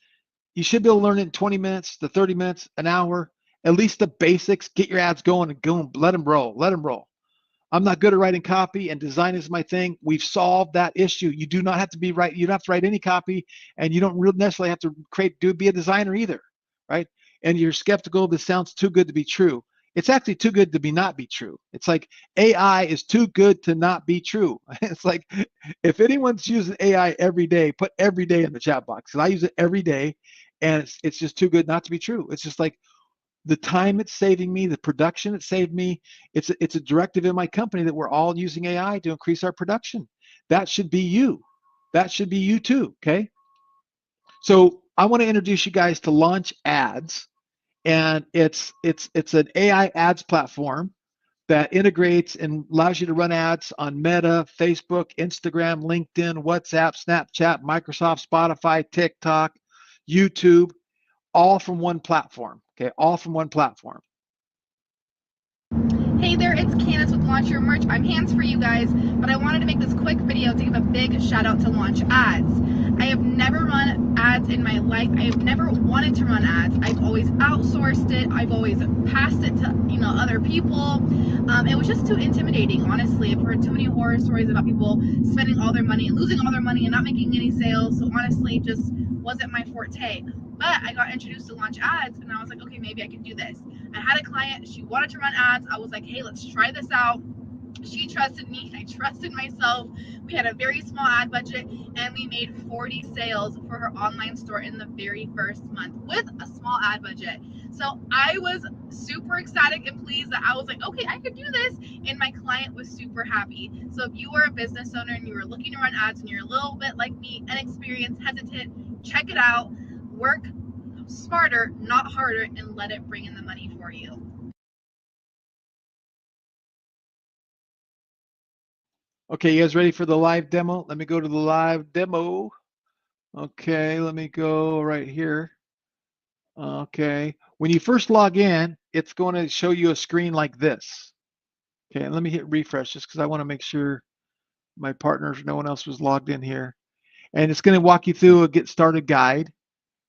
You should be able to learn it in 20 minutes to 30 minutes, an hour, at least the basics. Get your ads going and go. Let them roll. Let them roll. I'm not good at writing copy, and design is my thing. We've solved that issue. You do not have to be right. You don't have to write any copy, and you don't really necessarily have to be a designer either, right? And you're skeptical. This sounds too good to be true. It's actually too good to not be true. It's like AI is too good to not be true. It's like if anyone's using AI every day, put every day in the chat box, because I use it every day, and it's just too good not to be true. It's just like the time it's saving me, the production it saved me. It's a directive in my company that we're all using AI to increase our production. That should be you. That should be you too, okay? So I want to introduce you guys to Launch Ads, and it's an AI ads platform that integrates and allows you to run ads on Meta, Facebook, Instagram, LinkedIn, WhatsApp, Snapchat, Microsoft, Spotify, TikTok, YouTube, all from one platform. Okay, all from one platform. Hey there, it's Candace with Launch Your Merch. I'm hands for you guys, but I wanted to make this quick video to give a big shout out to Launch Ads. I have never run ads in my life. I have never wanted to run ads. I've always outsourced it. I've always passed it to other people. It was just too intimidating, honestly. I've heard too many horror stories about people spending all their money and losing all their money and not making any sales. So honestly, just wasn't my forte. But I got introduced to Launch Ads, and I was like, okay, maybe I can do this. I had a client, she wanted to run ads. I was like, hey, let's try this out. She trusted me, I trusted myself. We had a very small ad budget, and we made 40 sales for her online store in the very first month with a small ad budget. So I was super ecstatic and pleased that I was like, okay, I could do this, and my client was super happy. So if you are a business owner and you are looking to run ads and you're a little bit like me, inexperienced, hesitant, check it out. Work smarter, not harder, and let it bring in the money for you. Okay, you guys ready for the live demo? Let me go to the live demo. Okay, let me go right here. Okay, when you first log in, it's going to show you a screen like this. Okay, and let me hit refresh just because I want to make sure my partners, no one else was logged in here. And it's going to walk you through a get started guide,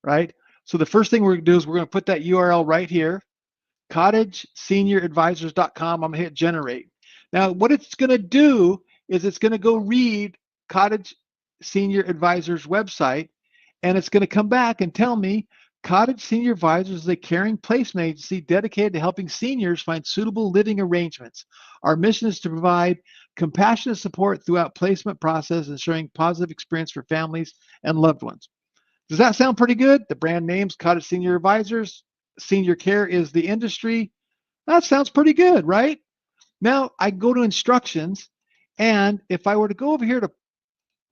right? So the first thing we're going to do is we're going to put that URL right here, cottagesenioradvisors.com. I'm going to hit generate. Now, what it's going to do is it's going to go read Cottage Senior Advisors website, and it's going to come back and tell me Cottage Senior Advisors is a caring placement agency dedicated to helping seniors find suitable living arrangements. Our mission is to provide compassionate support throughout placement process, ensuring positive experience for families and loved ones. Does that sound pretty good? The brand name's Cottage Senior Advisors. Senior care is the industry. That sounds pretty good, right? Now I go to instructions, and if I were to go over here to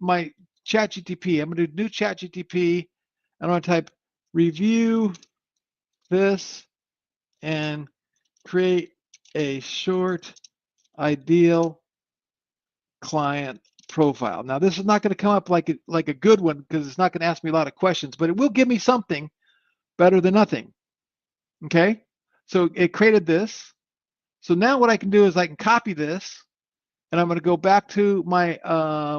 my ChatGTP, I'm going to do new ChatGTP. I'm going to type review this and create a short ideal client profile. Now this is not going to come up like a good one because it's not going to ask me a lot of questions, but it will give me something better than nothing. Okay, so it created this. So now what I can do is I can copy this, and I'm going to go back to my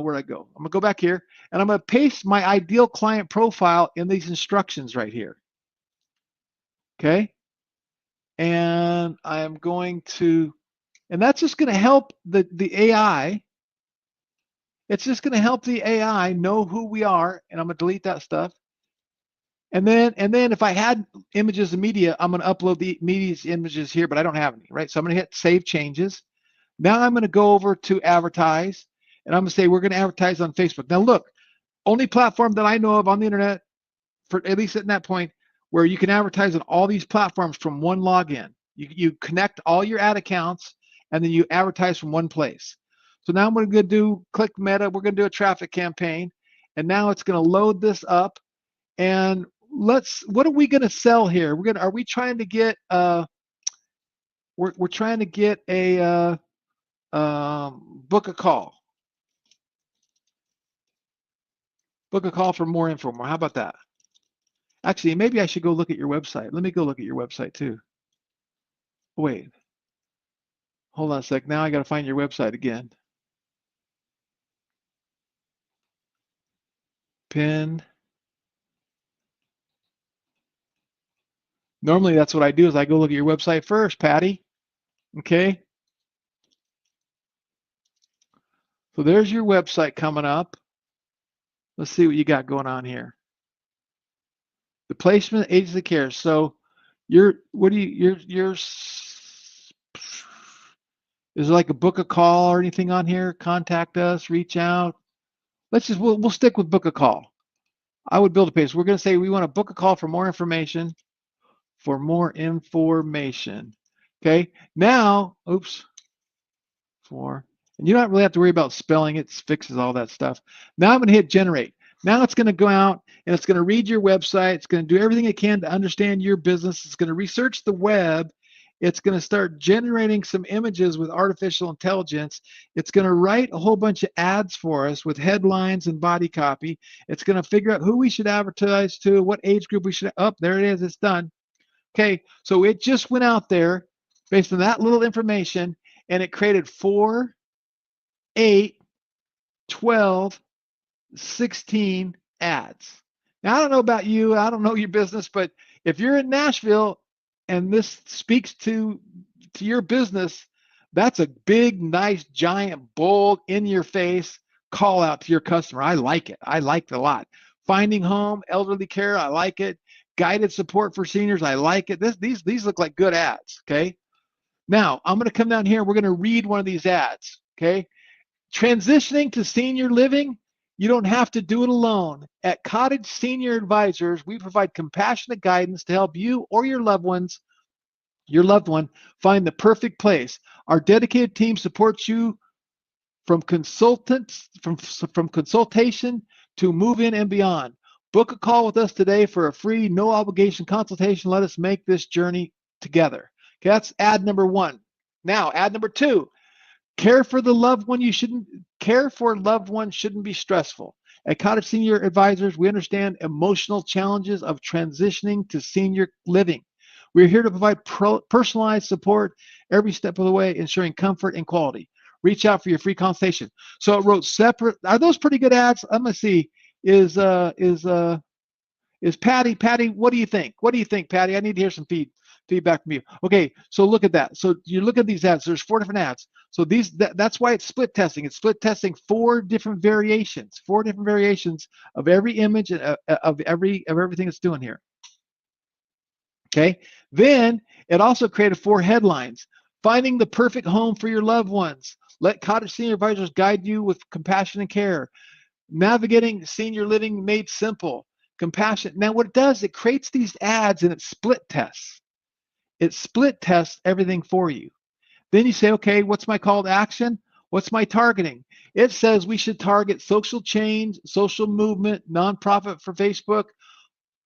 where'd I go? I'm going to go back here, and I'm going to paste my ideal client profile in these instructions right here. Okay, and I am going to, and that's just going to help the AI. It's just going to help the AI know who we are, and I'm going to delete that stuff. And then if I had images and media, I'm going to upload the media's images here, but I don't have any, right? So I'm going to hit Save Changes. Now I'm going to go over to Advertise, and I'm going to say we're going to advertise on Facebook. Now look, only platform that I know of on the internet, for at least at that point, where you can advertise on all these platforms from one login. You connect all your ad accounts, and then you advertise from one place. So now I'm going to do click Meta. We're going to do a traffic campaign, and now it's going to load this up. And what are we going to sell here? Are we trying to get we're trying to get a book a call. Book a call for more info. How about that? Actually, maybe I should go look at your website. Let me go look at your website too. Wait. Hold on a sec. Now I got to find your website again. Pinned. Normally that's what I do is I go look at your website first, Patty. Okay. So there's your website coming up. Let's see what you got going on here. The placement agency care. So is there like a book a call or anything on here? Contact us, reach out. We'll stick with book a call. I would build a page. We're going to say we want to book a call for more information. For more information. Okay. Now, and you don't really have to worry about spelling. It fixes all that stuff. Now I'm going to hit generate. Now it's going to go out and it's going to read your website. It's going to do everything it can to understand your business. It's going to research the web. It's going to start generating some images with artificial intelligence. It's going to write a whole bunch of ads for us with headlines and body copy. It's going to figure out who we should advertise to, what age group we should. Oh, there it is. It's done. Okay, so it just went out there based on that little information, and it created 4, 8, 12, 16 ads. Now, I don't know about you. I don't know your business, but if you're in Nashville and this speaks to your business, that's a big, nice, giant, bold, in-your-face call out to your customer. I like it. I like it a lot. Finding home, elderly care, I like it. Guided support for seniors, I like it. These look like good ads, okay? Now, I'm going to come down here. We're going to read one of these ads, okay? Transitioning to senior living, you don't have to do it alone. At Cottage Senior Advisors, we provide compassionate guidance to help you or your loved one find the perfect place. Our dedicated team supports you from consultation to move-in and beyond. Book a call with us today for a free, no obligation consultation. Let us make this journey together. Okay, that's ad number 1. Now, ad number 2, care for loved one shouldn't be stressful. At Cottage Senior Advisors, we understand emotional challenges of transitioning to senior living. We're here to provide personalized support every step of the way, ensuring comfort and quality. Reach out for your free consultation. So it wrote separate. Are those pretty good ads? I'm gonna see. Is Patty? What do you think? What do you think, Patty? I need to hear some feedback from you. Okay, so look at that. So you look at these ads. There's 4 different ads. So that's why it's split testing. It's split testing 4 different variations. 4 different variations of every image and of everything it's doing here. Okay. Then it also created 4 headlines. Finding the perfect home for your loved ones. Let Cottage Senior Advisors guide you with compassion and care. Navigating senior living made simple. Compassion. Now what it does, it creates these ads and it split tests. It split tests everything for you. Then you say, okay, what's my call to action? What's my targeting? It says we should target social change, social movement, nonprofit for Facebook,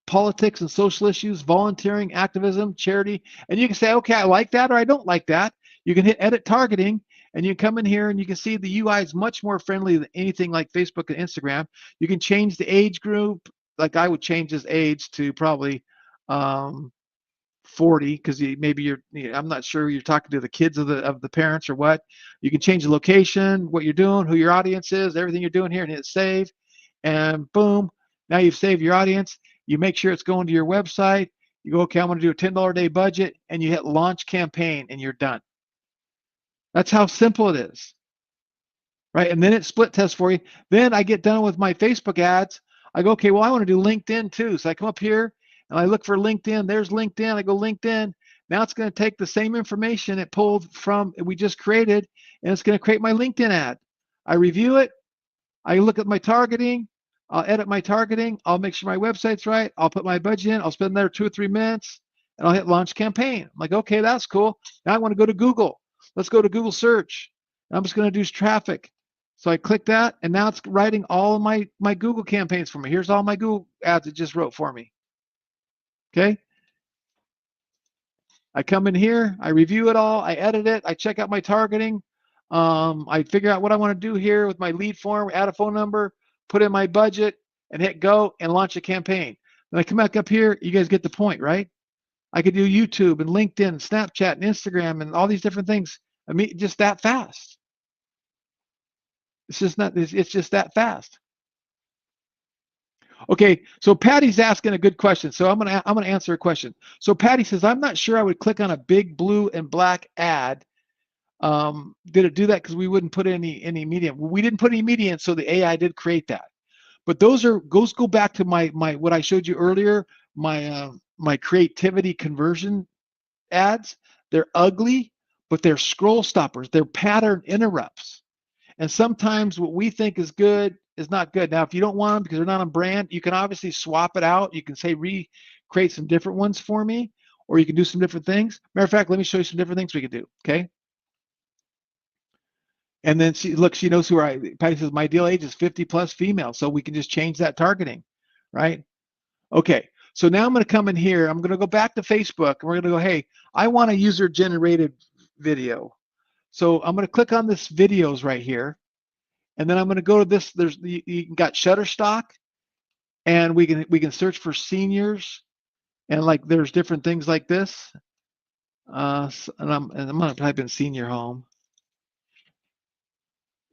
politics and social issues, volunteering, activism, charity. And you can say, okay, I like that or I don't like that. You can hit edit targeting and you come in here and you can see the UI is much more friendly than anything like Facebook and Instagram. You can change the age group. Like I would change his age to probably 40 because maybe I'm not sure you're talking to the kids of the parents or what. You can change the location, what you're doing, who your audience is, everything you're doing here, and hit save. And boom, now you've saved your audience. You make sure it's going to your website. You go, okay, I'm going to do a $10 a day budget, and you hit launch campaign, and you're done. That's how simple it is, right? And then it split tests for you. Then I get done with my Facebook ads. I go, okay, well, I want to do LinkedIn too. So I come up here and I look for LinkedIn. There's LinkedIn. I go LinkedIn. Now it's going to take the same information it pulled from we just created, and it's going to create my LinkedIn ad. I review it. I look at my targeting. I'll edit my targeting. I'll make sure my website's right. I'll put my budget in. I'll spend there 2 or 3 minutes, and I'll hit launch campaign. I'm like, okay, that's cool. Now I want to go to Google. Let's go to Google search. I'm just going to do traffic. So I click that, and now it's writing all of my Google campaigns for me. Here's all my Google ads it just wrote for me. Okay. I come in here, I review it all, I edit it, I check out my targeting. I figure out what I want to do here with my lead form, add a phone number, put in my budget, and hit go and launch a campaign. Then I come back up here, you guys get the point, right? I could do YouTube and LinkedIn, Snapchat and Instagram and all these different things. I mean, just that fast. It's just that fast. Okay, so Patty's asking a good question. So I'm gonna answer a question. So Patty says, I'm not sure I would click on a big blue and black ad. Did it do that because we wouldn't put any media? We didn't put any media in, so the AI did create that. But those go back to my what I showed you earlier, my creativity conversion ads. They're ugly, but they're scroll stoppers. They're pattern interrupts. And sometimes what we think is good is not good. Now, if you don't want them because they're not on brand, you can obviously swap it out. You can say create some different ones for me, or you can do some different things. Matter of fact, let me show you some different things we could do, okay? And then she knows who Patty says, my ideal age is 50 plus female, so we can just change that targeting, right? Okay, so now I'm gonna come in here, I'm gonna go back to Facebook, and we're gonna go, hey, I want a user-generated video. So I'm gonna click on this videos right here, and then I'm going to go to this. You got Shutterstock, and we can search for seniors, and like there's different things like this. And I'm going to type in senior home,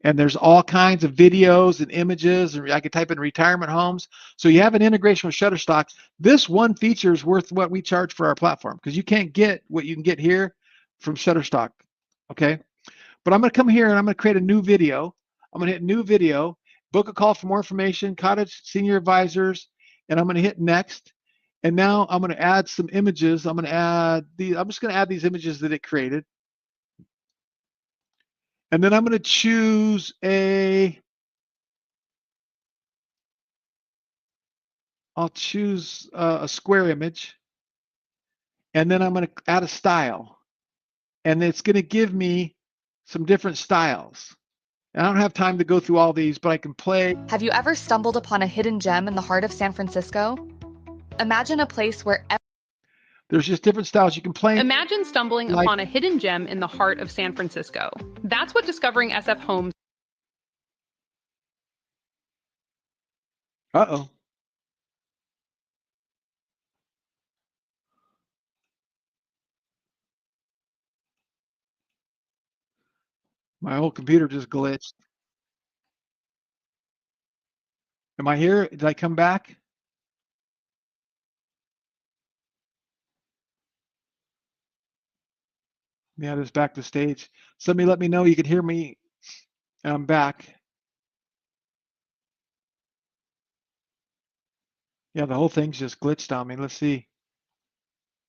and there's all kinds of videos and images, and I could type in retirement homes. So you have an integration with Shutterstock. This one feature is worth what we charge for our platform because you can't get what you can get here from Shutterstock. Okay, but I'm going to come here and I'm going to create a new video. I'm going to hit new video, book a call for more information, Cottage Senior Advisors, and I'm going to hit next. And now I'm going to add some images. I'm just going to add these images that it created. And then I'm going to choose I'll choose a square image. And then I'm going to add a style. And it's going to give me some different styles. I don't have time to go through all these, but I can play. Have you ever stumbled upon a hidden gem in the heart of San Francisco? Imagine a place where there's just different styles you can play. Imagine stumbling upon a hidden gem in the heart of San Francisco. That's what discovering SF Homes. Uh-oh. My whole computer just glitched. Am I here? Did I come back? Yeah, just back to stage. Somebody let me know you can hear me. I'm back. Yeah, the whole thing's just glitched on me. Let's see.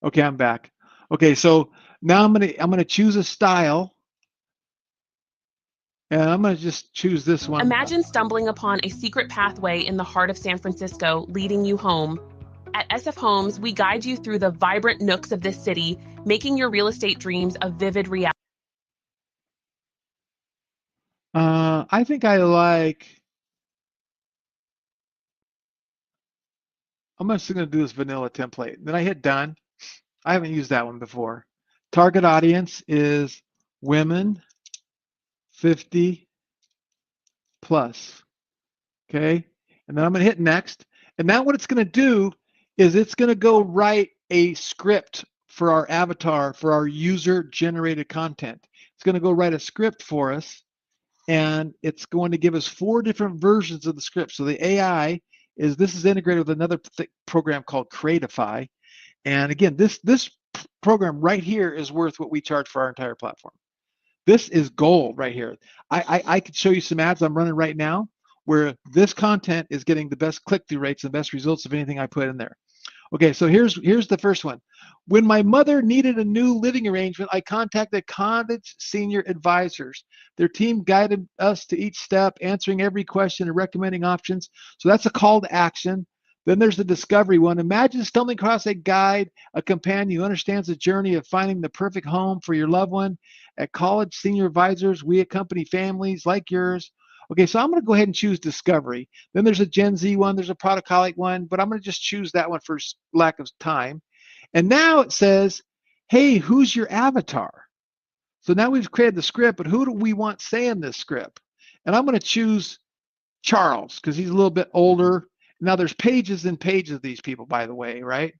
Okay, I'm back. Okay, so now I'm gonna choose a style, and I'm gonna just choose this one. Imagine stumbling upon a secret pathway in the heart of San Francisco, leading you home. At SF Homes, we guide you through the vibrant nooks of this city, making your real estate dreams a vivid reality. I think I like. I'm just gonna do this vanilla template. Then I hit done. I haven't used that one before. Target audience is women 50 plus. Okay. And then I'm going to hit next. And now what it's going to do is it's going to go write a script for our avatar, for our user generated content. It's going to go write a script for us, and it's going to give us 4 different versions of the script. So the AI this is integrated with another program called Creatify. And again, this program right here is worth what we charge for our entire platform. This is gold right here. I could show you some ads I'm running right now where this content is getting the best click-through rates and best results of anything I put in there. Okay, so here's the first one. When my mother needed a new living arrangement, I contacted Condit's senior advisors. Their team guided us to each step, answering every question and recommending options. So that's a call to action. Then there's the discovery one. Imagine stumbling across a guide, a companion who understands the journey of finding the perfect home for your loved one. At College Senior Advisors, we accompany families like yours. Okay, so I'm going to go ahead and choose discovery. Then there's a Gen Z one, there's a product one, but I'm going to just choose that one for lack of time. And now it says, hey, who's your avatar? So now we've created the script, but who do we want saying this script? And I'm going to choose Charles because he's a little bit older. Now there's pages and pages of these people, by the way, right?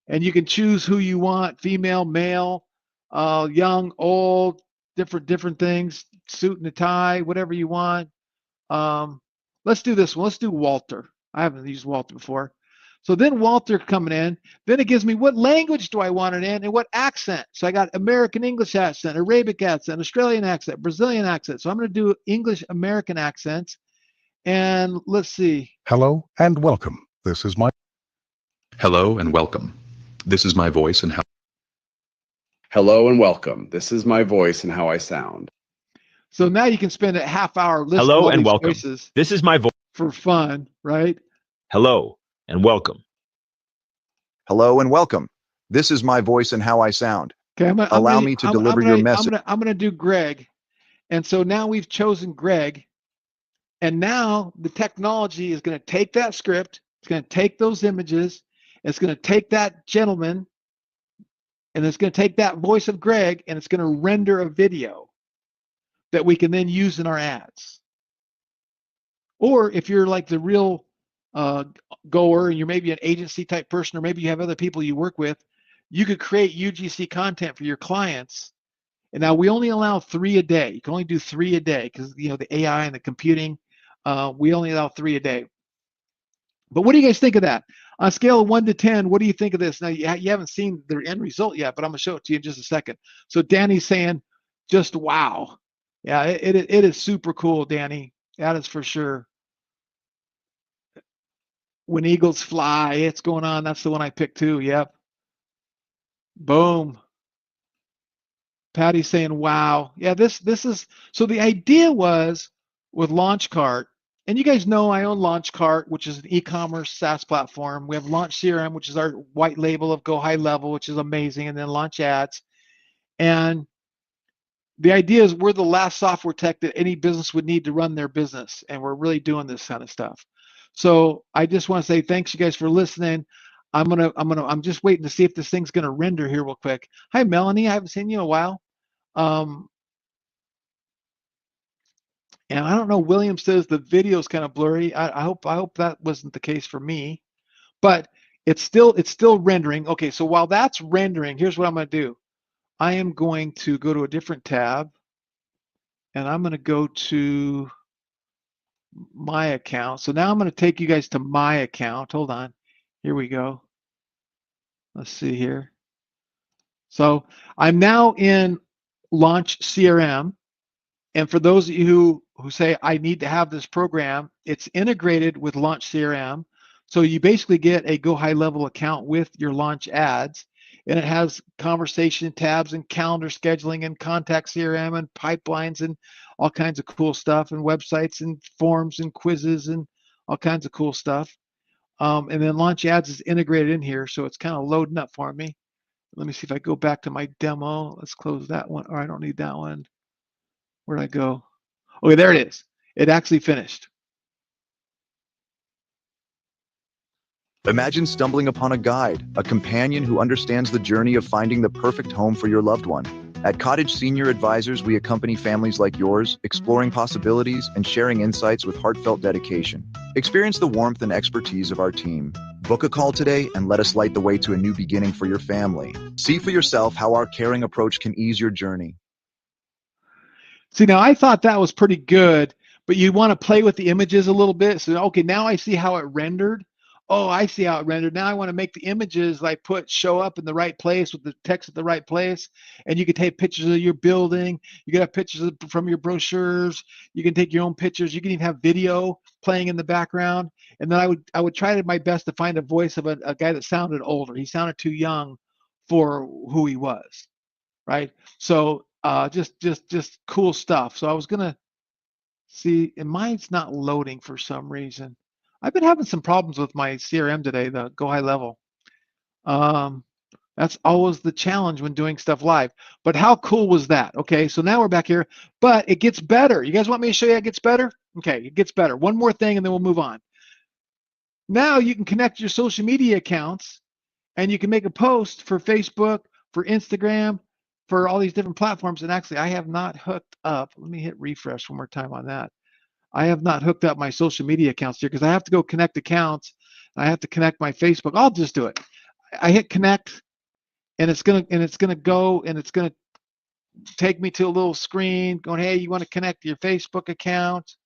And you can choose who you want, female, male, young, old, different things, suit and a tie, whatever you want. Let's do this one. Let's do Walter. I haven't used Walter before. So then Walter coming in, then it gives me what language do I want it in and what accent. So I got American English accent, Arabic accent, Australian accent, Brazilian accent. So I'm going to do English American accents. And let's see. Hello and welcome. This is my. Hello and welcome. This is my voice and how. Hello and welcome. This is my voice and how I sound. So now you can spend a half hour listening to Hello all and these welcome. voices This is my voice for fun, right? Hello and welcome. Hello and welcome. This is my voice and how I sound. Okay, Allow me to deliver your message. I'm gonna do Greg, and so now we've chosen Greg, and now the technology is going to take that script, it's going to take those images, it's going to take that gentleman, and it's going to take that voice of Greg, and it's going to render a video that we can then use in our ads. Or if you're like the real goer and you're maybe an agency type person, or maybe you have other people you work with, you could create UGC content for your clients. And now we only allow 3 a day. You can only do 3 a day because the AI and the computing, we only allow 3 a day. But what do you guys think of that? On a scale of 1 to 10, what do you think of this? Now you haven't seen the end result yet, but I'm gonna show it to you in just a second. So Danny's saying, just wow. Yeah, it is super cool, Danny. That is for sure. When Eagles Fly, it's going on. That's the one I picked too. Yep. Boom. Patty's saying, wow. Yeah, this is, so the idea was with LaunchCart, and you guys know I own LaunchCart, which is an e-commerce SaaS platform. We have Launch CRM, which is our white label of Go High Level, which is amazing, and then Launch Ads. And the idea is we're the last software tech that any business would need to run their business, and we're really doing this kind of stuff. So I just want to say thanks you guys for listening. I'm just waiting to see if this thing's gonna render here real quick. Hi Melanie, I haven't seen you in a while. And I don't know, William says the video's kind of blurry. I hope that wasn't the case for me, but it's still rendering. Okay, so while that's rendering, here's what I'm going to do. I am going to go to a different tab, and I'm going to go to my account. So now I'm going to take you guys to my account. Hold on. Here we go. Let's see here. So I'm now in Launch CRM. And for those of you who say, I need to have this program, it's integrated with Launch CRM. So you basically get a Go High Level account with your launch ads, and it has conversation tabs and calendar scheduling and contact CRM and pipelines and all kinds of cool stuff, and websites and forms and quizzes and all kinds of cool stuff. And then launch ads is integrated in here, so it's kind of loading up for me. Let me see if I go back to my demo. Let's close that one. Or I don't need that one. Where'd I go? Okay, there it is. It actually finished. Imagine stumbling upon a guide, a companion who understands the journey of finding the perfect home for your loved one. At Cottage Senior Advisors, we accompany families like yours, exploring possibilities and sharing insights with heartfelt dedication. Experience the warmth and expertise of our team. Book a call today and let us light the way to a new beginning for your family. See for yourself how our caring approach can ease your journey. See, now I thought that was pretty good, but you want to play with the images a little bit. So, okay, now I see how it rendered. Oh, I see how it rendered. Now I want to make the images like show up in the right place with the text at the right place. And you can take pictures of your building. You can have pictures from your brochures. You can take your own pictures. You can even have video playing in the background. And then I would try my best to find a voice of a guy that sounded older. He sounded too young for who he was, right? So just cool stuff. So I was gonna see, and mine's not loading for some reason. I've been having some problems with my CRM today, the Go High Level. That's always the challenge when doing stuff live. But how cool was that? Okay, so now we're back here, but it gets better. You guys want me to show you how it gets better? Okay, it gets better. One more thing and then we'll move on. Now you can connect your social media accounts and you can make a post for Facebook, for Instagram, for all these different platforms. And actually, I have not hooked up. Let me hit refresh one more time on that. I have not hooked up my social media accounts here because I have to go connect accounts. I have to connect my Facebook. I'll just do it. I hit connect, and it's gonna go, and it's gonna take me to a little screen going, hey, you want to connect your Facebook account?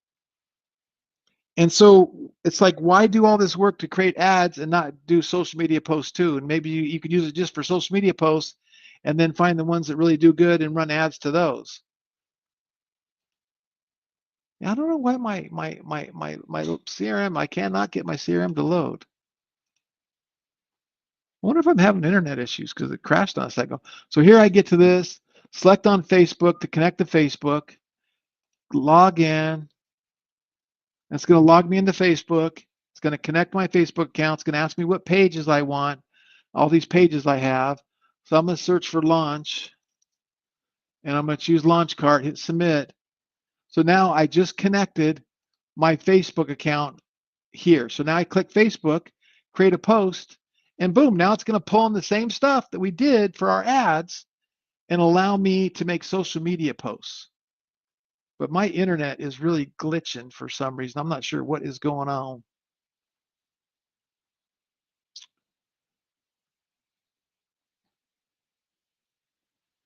And so it's like, why do all this work to create ads and not do social media posts too? And maybe you could use it just for social media posts, and then find the ones that really do good and run ads to those. I don't know why my CRM, I cannot get my CRM to load. I wonder if I'm having internet issues because it crashed on a second. So here I get to this, select on Facebook to connect to Facebook, log in. It's going to log me into Facebook. It's going to connect my Facebook account. It's going to ask me what pages I want, all these pages I have. So I'm going to search for launch, and I'm going to choose launch cart, hit submit. So now I just connected my Facebook account here. So now I click Facebook, create a post, and boom, now it's going to pull in the same stuff that we did for our ads and allow me to make social media posts. But my internet is really glitching for some reason. I'm not sure what is going on.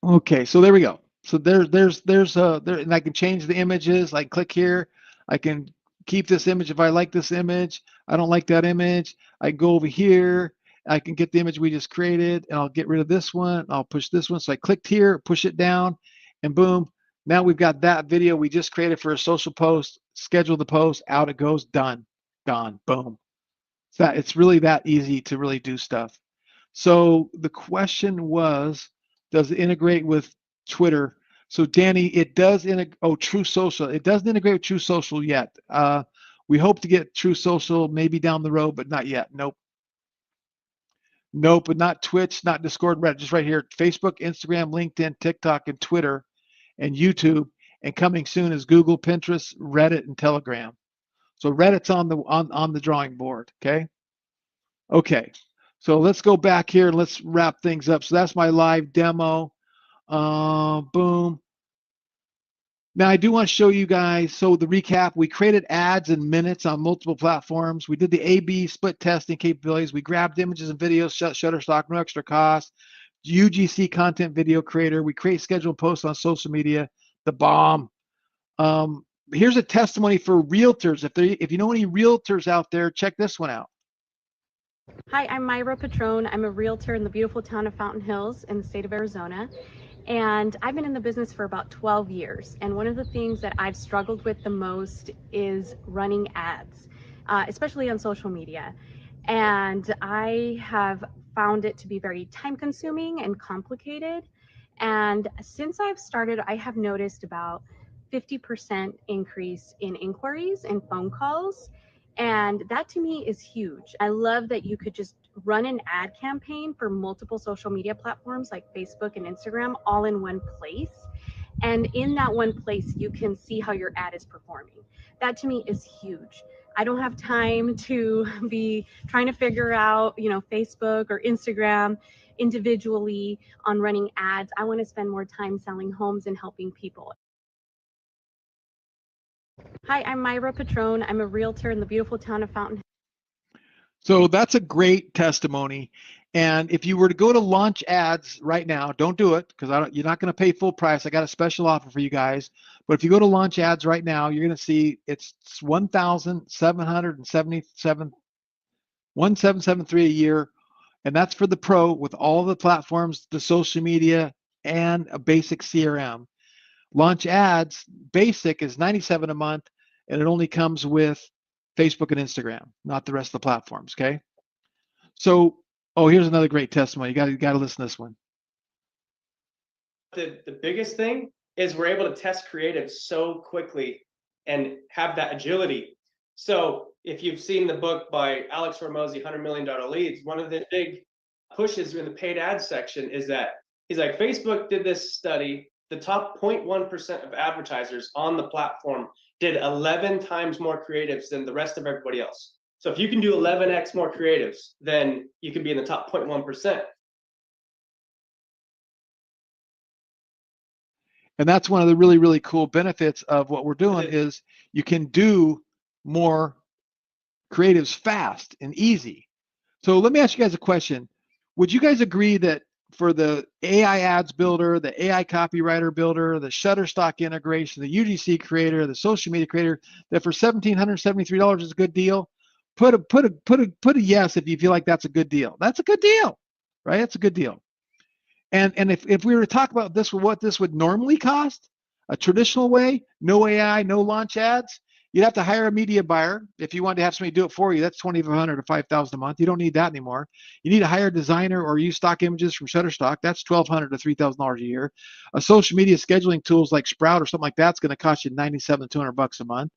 Okay, so there we go. So there's and I can change the images. I click here. I can keep this image if I like this image. I don't like that image. I go over here. I can get the image we just created, and I'll get rid of this one. I'll push this one. So I clicked here, push it down, and boom. Now we've got that video we just created for a social post. Schedule the post. Out it goes. Done. Gone. Boom. It's really that easy to really do stuff. So the question was, does it integrate with Twitter? So Danny, it does integrate. Oh, True Social. It doesn't integrate with True Social yet. We hope to get True Social maybe down the road, but not yet. Nope. Nope, but not Twitch, not Discord, Reddit. Just right here: Facebook, Instagram, LinkedIn, TikTok, and Twitter, and YouTube. And coming soon is Google, Pinterest, Reddit, and Telegram. So Reddit's on the drawing board. Okay. Okay. So let's go back here and let's wrap things up. So that's my live demo. Boom. Now I do want to show you guys, so the recap, we created ads in minutes on multiple platforms. We did the A/B split testing capabilities. We grabbed images and videos, Shutterstock, no extra cost. UGC content video creator. We create scheduled posts on social media, the bomb. Here's a testimony for realtors. If you know any realtors out there, check this one out. Hi, I'm Myra Patron. I'm a realtor in the beautiful town of Fountain Hills in the state of Arizona. And I've been in the business for about 12 years. And one of the things that I've struggled with the most is running ads, especially on social media. And I have found it to be very time consuming and complicated. And since I've started, I have noticed about 50% increase in inquiries and phone calls. And that to me is huge. I love that you could just run an ad campaign for multiple social media platforms like Facebook and Instagram all in one place. And in that one place, you can see how your ad is performing. That to me is huge. I don't have time to be trying to figure out, Facebook or Instagram individually on running ads. I want to spend more time selling homes and helping people. Hi, I'm Myra Patron. I'm a realtor in the beautiful town of Fountain Hills. So that's a great testimony. And if you were to go to launch ads right now, don't do it because you're not going to pay full price. I got a special offer for you guys. But if you go to launch ads right now, you're going to see it's $1,773 a year. And that's for the pro with all the platforms, the social media, and a basic CRM. Launch ads basic is $97 a month, and it only comes with Facebook and Instagram, not the rest of the platforms. Okay. So, here's another great testimony. You got to listen to this one. The biggest thing is we're able to test creative so quickly and have that agility. So if you've seen the book by Alex Hormozi, $100 Million Leads, one of the big pushes in the paid ad section is that he's like, Facebook did this study. The top 0.1% of advertisers on the platform did 11 times more creatives than the rest of everybody else. So if you can do 11x more creatives, then you can be in the top 0.1%. And that's one of the really, really cool benefits of what we're doing is you can do more creatives fast and easy. So let me ask you guys a question. Would you guys agree that for the AI ads builder, the AI copywriter builder, the Shutterstock integration, the UGC creator, the social media creator, that for $1,773 is a good deal? Put a yes if you feel like that's a good deal. That's a good deal, right? That's a good deal. And if we were to talk about this, what this would normally cost, a traditional way, no AI, no launch ads, you'd have to hire a media buyer. If you wanted to have somebody do it for you, that's $2,500 to $5,000 a month. You don't need that anymore. You need to hire a designer or use stock images from Shutterstock. That's $1,200 to $3,000 a year. A social media scheduling tools like Sprout or something like that's going to cost you $97 to $200 a month.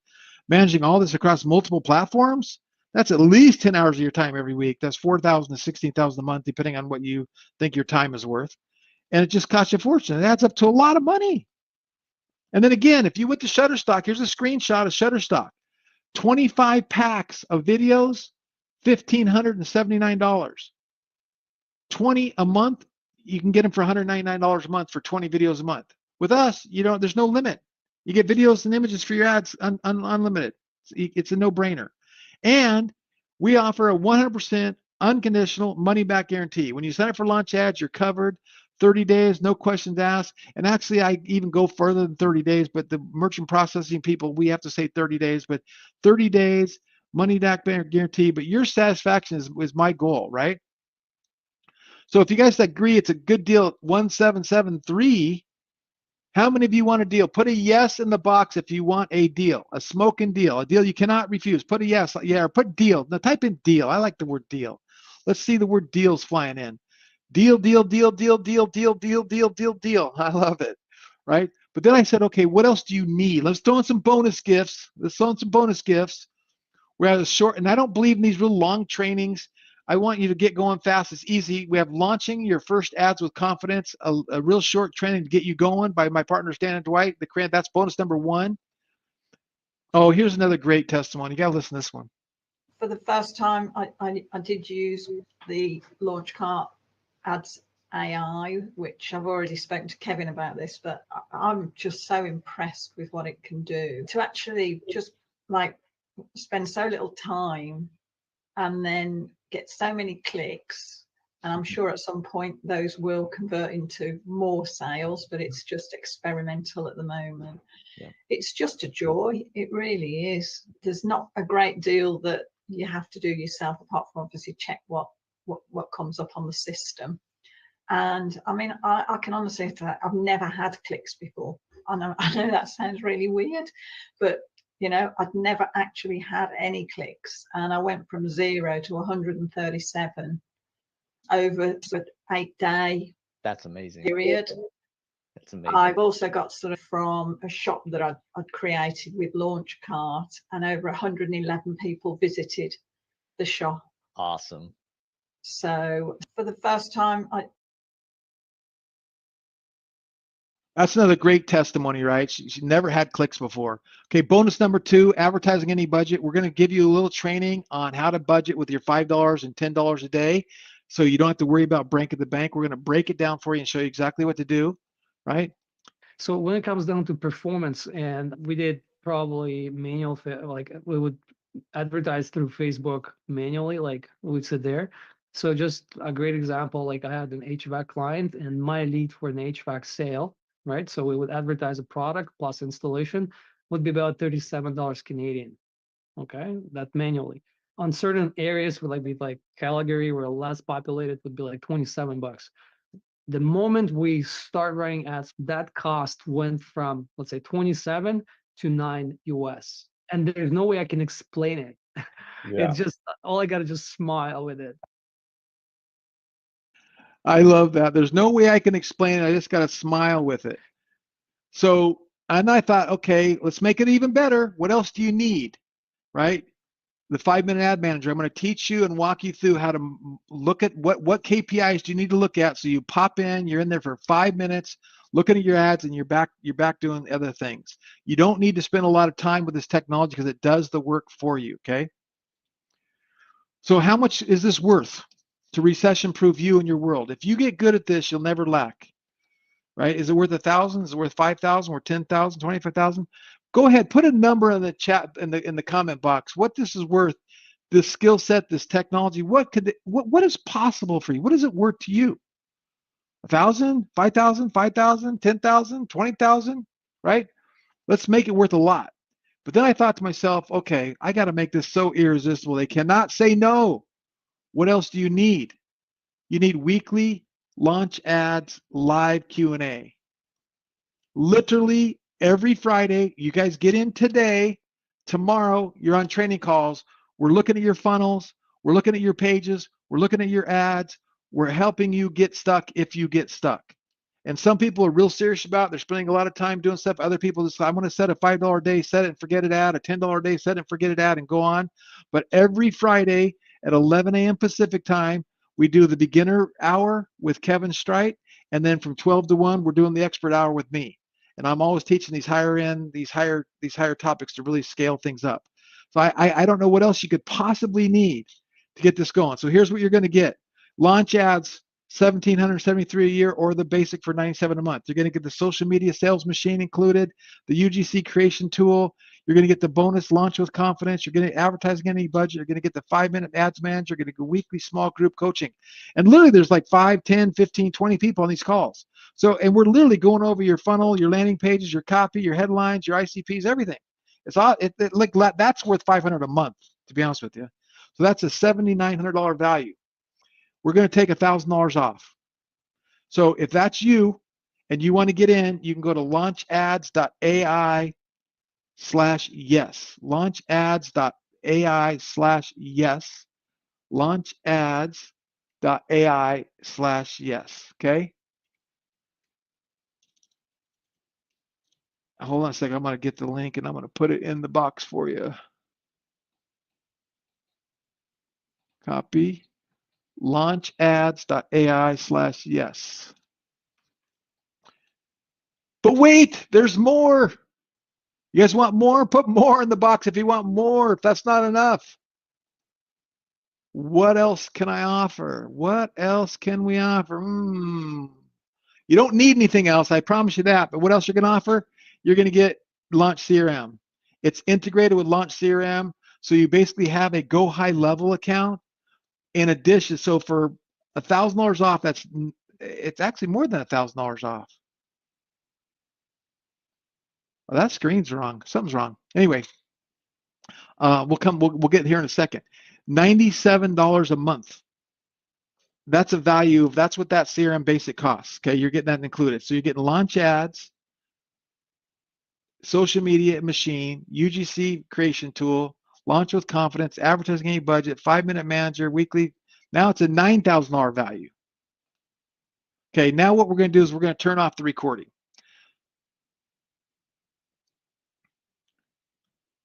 Managing all this across multiple platforms, that's at least 10 hours of your time every week. That's $4,000 to $16,000 a month, depending on what you think your time is worth. And it just costs you a fortune. It adds up to a lot of money. And then again, if you went to Shutterstock, here's a screenshot of Shutterstock. 25 packs of videos, $1,579. 20 a month, you can get them for $199 a month for 20 videos a month. With us, there's no limit. You get videos and images for your ads unlimited. It's a no-brainer. And we offer a 100% unconditional money-back guarantee. When you sign up for launch ads, you're covered. 30 days, no questions asked. And actually, I even go further than 30 days, but the merchant processing people, we have to say 30 days, but 30 days, money back guarantee. But your satisfaction is my goal, right? So if you guys agree it's a good deal, 1773, how many of you want a deal? Put a yes in the box if you want a deal, a smoking deal, a deal you cannot refuse. Put a yes, yeah, or put deal. Now type in deal. I like the word deal. Let's see the word deals flying in. Deal, deal, deal, deal, deal, deal, deal, deal, deal, deal. I love it, right? But then I said, okay, what else do you need? Let's throw in some bonus gifts. We're at a short, and I don't believe in these real long trainings. I want you to get going fast. It's easy. We have launching your first ads with confidence, a real short training to get you going by my partner, Stan and Dwight. That's bonus number 1. Oh, here's another great testimony. You got to listen to this one. For the first time, I did use the Launchcart Ads AI, which I've already spoken to Kevin about this, but I'm just so impressed with what it can do. To actually just spend so little time and then get so many clicks, and I'm sure at some point those will convert into more sales, but it's just experimental at the moment. Yeah. It's just a joy. It really is. There's not a great deal that you have to do yourself, apart from obviously check what comes up on the system. And I mean, I can honestly say I've never had clicks before. I know that sounds really weird, but You know, I'd never actually had any clicks, and I went from 0 to 137 over an 8-day That's amazing. period. That's amazing. I've also got sort of from a shop that I'd created with Launchcart, and over 111 people visited the shop. Awesome. So for the first time, That's another great testimony, right? She never had clicks before. Okay, bonus number 2, advertising any budget. We're going to give you a little training on how to budget with your $5 and $10 a day, so you don't have to worry about breaking the bank. We're going to break it down for you and show you exactly what to do, right? So when it comes down to performance, and we did probably manual, like we would advertise through Facebook manually, like we would sit there. So just a great example, like I had an HVAC client and my lead for an HVAC sale, right? So we would advertise a product plus installation would be about $37 Canadian. Okay, that manually. On certain areas would be like Calgary, where less populated, would be like 27 bucks. The moment we start running ads, that cost went from, let's say, 27 to 9 US. And there's no way I can explain it. Yeah. It's just, all I got to just smile with it. I love that. There's no way I can explain it. I just got to smile with it. So, and I thought, okay, let's make it even better. What else do you need, right? The 5-minute ad manager. I'm going to teach you and walk you through how to look at what KPIs do you need to look at. So you pop in, you're in there for 5 minutes, looking at your ads, and you're back doing other things. You don't need to spend a lot of time with this technology because it does the work for you, okay? So how much is this worth to recession-proof you and your world? If you get good at this, you'll never lack, right? Is it worth 1,000? Is it worth 5,000 or 10,000, 25,000? Go ahead, put a number in the chat, in the comment box, what this is worth, this skill set, this technology. What is possible for you? What is it worth to you? 1,000, 5,000, 5,000, 10,000, 20,000, right? Let's make it worth a lot. But then I thought to myself, okay, I got to make this so irresistible. They cannot say no. What else do you need? You need weekly launch ads, live Q&A. Literally every Friday, you guys get in today, tomorrow, you're on training calls. We're looking at your funnels. We're looking at your pages. We're looking at your ads. We're helping you get stuck if you get stuck. And some people are real serious about it. They're spending a lot of time doing stuff. Other people just, I'm going to set a $5 a day, set it and forget it ad, a $10 a day, set it and forget it ad, and go on. But every Friday at 11 a.m. Pacific time, we do the beginner hour with Kevin Strite. And then from 12 to 1, we're doing the expert hour with me. And I'm always teaching these higher topics to really scale things up. So I don't know what else you could possibly need to get this going. So here's what you're going to get. Launch ads, $1,773 a year, or the basic for $97 a month. You're going to get the social media sales machine included, the UGC creation tool. You're going to get the bonus launch with confidence. You're going to advertising any budget. You're going to get the 5-minute ads manager. You're going to get weekly small group coaching. And literally there's like 5, 10, 15, 20 people on these calls. So, and we're literally going over your funnel, your landing pages, your copy, your headlines, your ICPs, everything. It's all, like that's worth $500 a month, to be honest with you. So that's a $7,900 value. We're going to take $1,000 off. So if that's you and you want to get in, you can go to launchads.ai/yes. Launchads.ai/yes. Launchads.ai/yes. Okay. Hold on a second. I'm going to get the link and I'm going to put it in the box for you. Copy. Launchads.ai/yes. But wait, there's more. You guys want more? Put more in the box if you want more. If that's not enough. What else can I offer? What else can we offer? You don't need anything else. I promise you that. But what else you're going to offer? You're going to get Launch CRM. It's integrated with Launch CRM. So you basically have a Go High level account. In addition, so for $1,000 off, it's actually more than $1,000 off. Well, that screen's wrong. Something's wrong. Anyway, we'll get here in a second. $97 a month. That's a value. That's what that CRM basic costs. Okay, you're getting that included. So you're getting launch ads, social media machine, UGC creation tool, launch with confidence, advertising any budget, 5-minute manager, weekly. Now it's a $9,000 value. Okay, now what we're going to do is we're going to turn off the recording.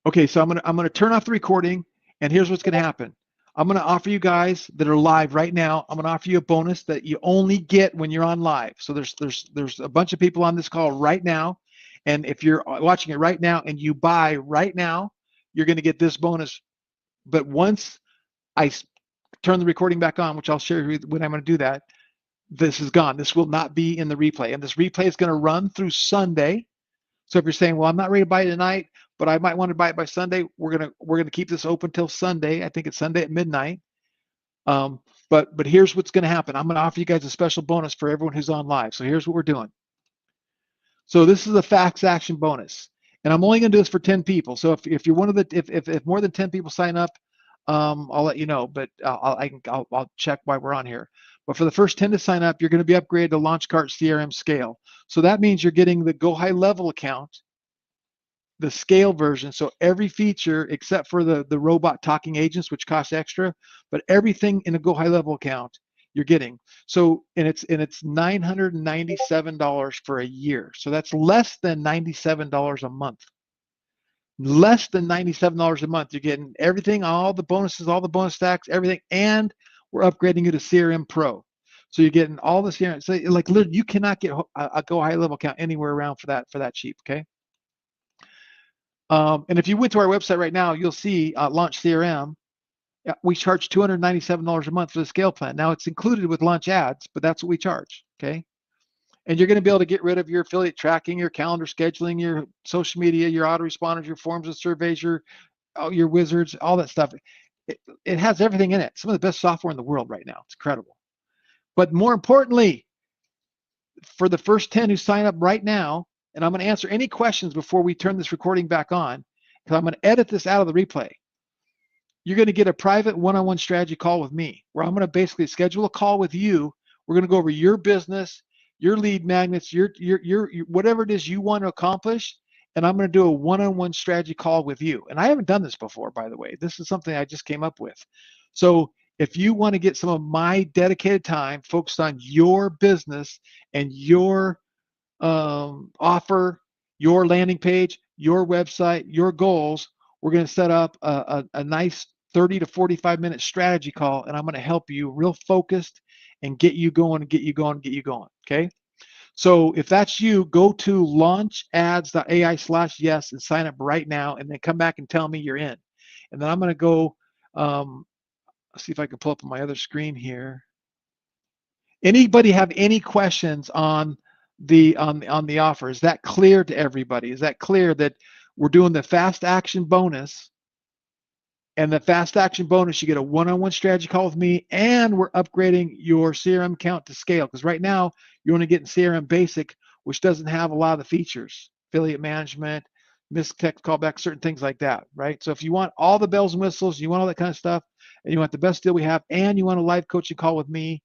Okay, so I'm going to turn off the recording, and here's what's going to happen. I'm going to offer you guys that are live right now, I'm going to offer you a bonus that you only get when you're on live. So there's a bunch of people on this call right now, and if you're watching it right now and you buy right now, you're going to get this bonus. But once I turn the recording back on, which I'll share when I'm going to do that, this is gone. This will not be in the replay, and this replay is going to run through Sunday. So if you're saying, well, I'm not ready to buy it tonight, but I might want to buy it by Sunday, we're gonna keep this open till Sunday. I think it's Sunday at midnight. But here's what's gonna happen. I'm gonna offer you guys a special bonus for everyone who's on live. So here's what we're doing. So this is a fax action bonus, and I'm only gonna do this for 10 people. So if you're one of the if more than 10 people sign up, I'll let you know. But I'll check while we're on here. But for the first 10 to sign up, you're going to be upgraded to LaunchCart CRM Scale. So that means you're getting the Go High Level account, the Scale version. So every feature except for the robot talking agents, which costs extra, but everything in a Go High Level account you're getting. So and it's $997 for a year. So that's less than $97 a month. Less than $97 a month. You're getting everything, all the bonuses, all the bonus stacks, everything, and we're upgrading you to CRM Pro. So you're getting all the CRM. So like literally, you cannot get a Go High Level account anywhere around for that cheap. Okay. And if you went to our website right now, you'll see Launch CRM. We charge $297 a month for the Scale plan. Now it's included with Launch Ads, but that's what we charge. Okay. And you're going to be able to get rid of your affiliate tracking, your calendar scheduling, your social media, your autoresponders, your forms and surveys, your wizards, all that stuff. It has everything in it. Some of the best software in the world right now. It's incredible. But more importantly, for the first 10 who sign up right now, and I'm going to answer any questions before we turn this recording back on, because I'm going to edit this out of the replay. You're going to get a private one-on-one strategy call with me, where I'm going to basically schedule a call with you. We're going to go over your business, your lead magnets, your whatever it is you want to accomplish, and I'm going to do a one-on-one strategy call with you. And I haven't done this before, by the way. This is something I just came up with. So if you want to get some of my dedicated time focused on your business and your offer, your landing page, your website, your goals, we're going to set up a nice 30 to 45 minute strategy call, and I'm going to help you real focused and get you going, okay? So if that's you, go to launchads.ai/yes and sign up right now, and then come back and tell me you're in. And then I'm going to go, see if I can pull up my other screen here. Anybody have any questions on the offer? Is that clear to everybody? Is that clear that we're doing the fast action bonus? And the fast action bonus, you get a one-on-one strategy call with me, and we're upgrading your CRM account to Scale, because right now you're only getting CRM Basic, which doesn't have a lot of the features, affiliate management, missed text callback, certain things like that, right? So if you want all the bells and whistles, you want all that kind of stuff, and you want the best deal we have, and you want a live coaching call with me,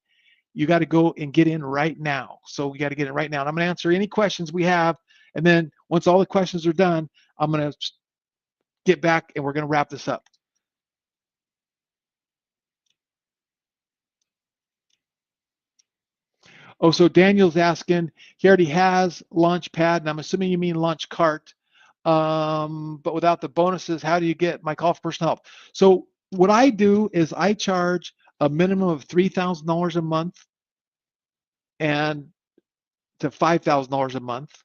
you got to go and get in right now. So we got to get in right now. And I'm going to answer any questions we have, and then once all the questions are done, I'm going to get back and we're going to wrap this up. Oh, so Daniel's asking, he already has Launchpad, and I'm assuming you mean LaunchCart, but without the bonuses, how do you get my call for personal help? So what I do is I charge a minimum of $3,000 a month and to $5,000 a month.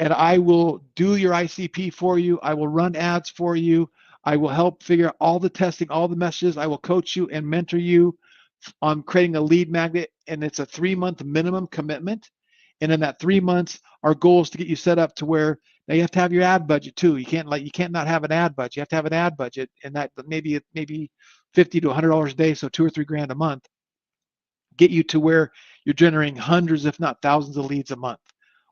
And I will do your ICP for you. I will run ads for you. I will help figure out all the testing, all the messages. I will coach you and mentor you on creating a lead magnet, and it's a 3-month minimum commitment. And in that 3 months, our goal is to get you set up to where now you have to have your ad budget too. You can't not have an ad budget. You have to have an ad budget, and that maybe $50 to $100 a day, so $2 or $3 grand a month. Get you to where you're generating hundreds, if not thousands, of leads a month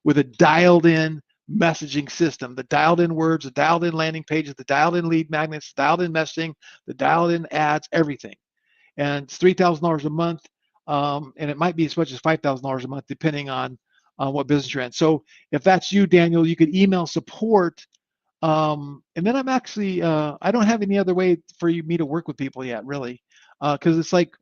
with a dialed-in messaging system, the dialed-in words, the dialed-in landing pages, the dialed-in lead magnets, the dialed-in messaging, the dialed-in ads, everything. And it's $3,000 a month, and it might be as much as $5,000 a month, depending on on what business you're in. So if that's you, Daniel, you could email support. And then I'm actually, I don't have any other way for me to work with people yet, really, because it's like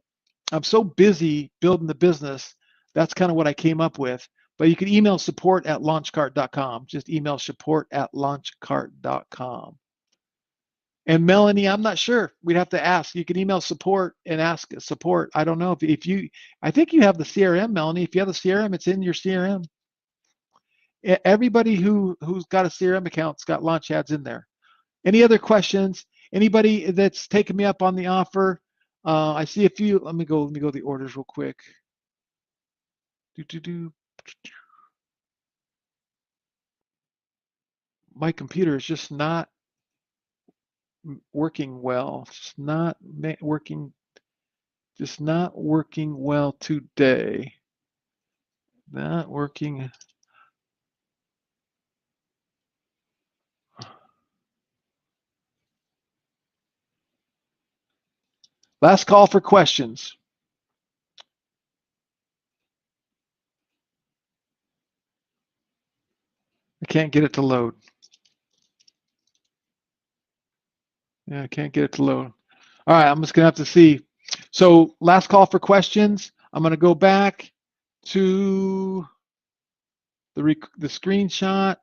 I'm so busy building the business. That's kind of what I came up with. But you can email support@launchcart.com. Just email support@launchcart.com. And Melanie, I'm not sure. We'd have to ask. You can email support and ask support. I don't know if you, I think you have the CRM, Melanie. If you have the CRM, it's in your CRM. Everybody who's got a CRM account's got launch ads in there. Any other questions? Anybody that's taken me up on the offer? I see a few. Let me go the orders real quick. My computer is just not working well. It's not working. Just not working well today. Not working. Last call for questions. I can't get it to load. Yeah, I can't get it to load. All right, I'm just gonna have to see. So last call for questions. I'm gonna go back to the screenshot.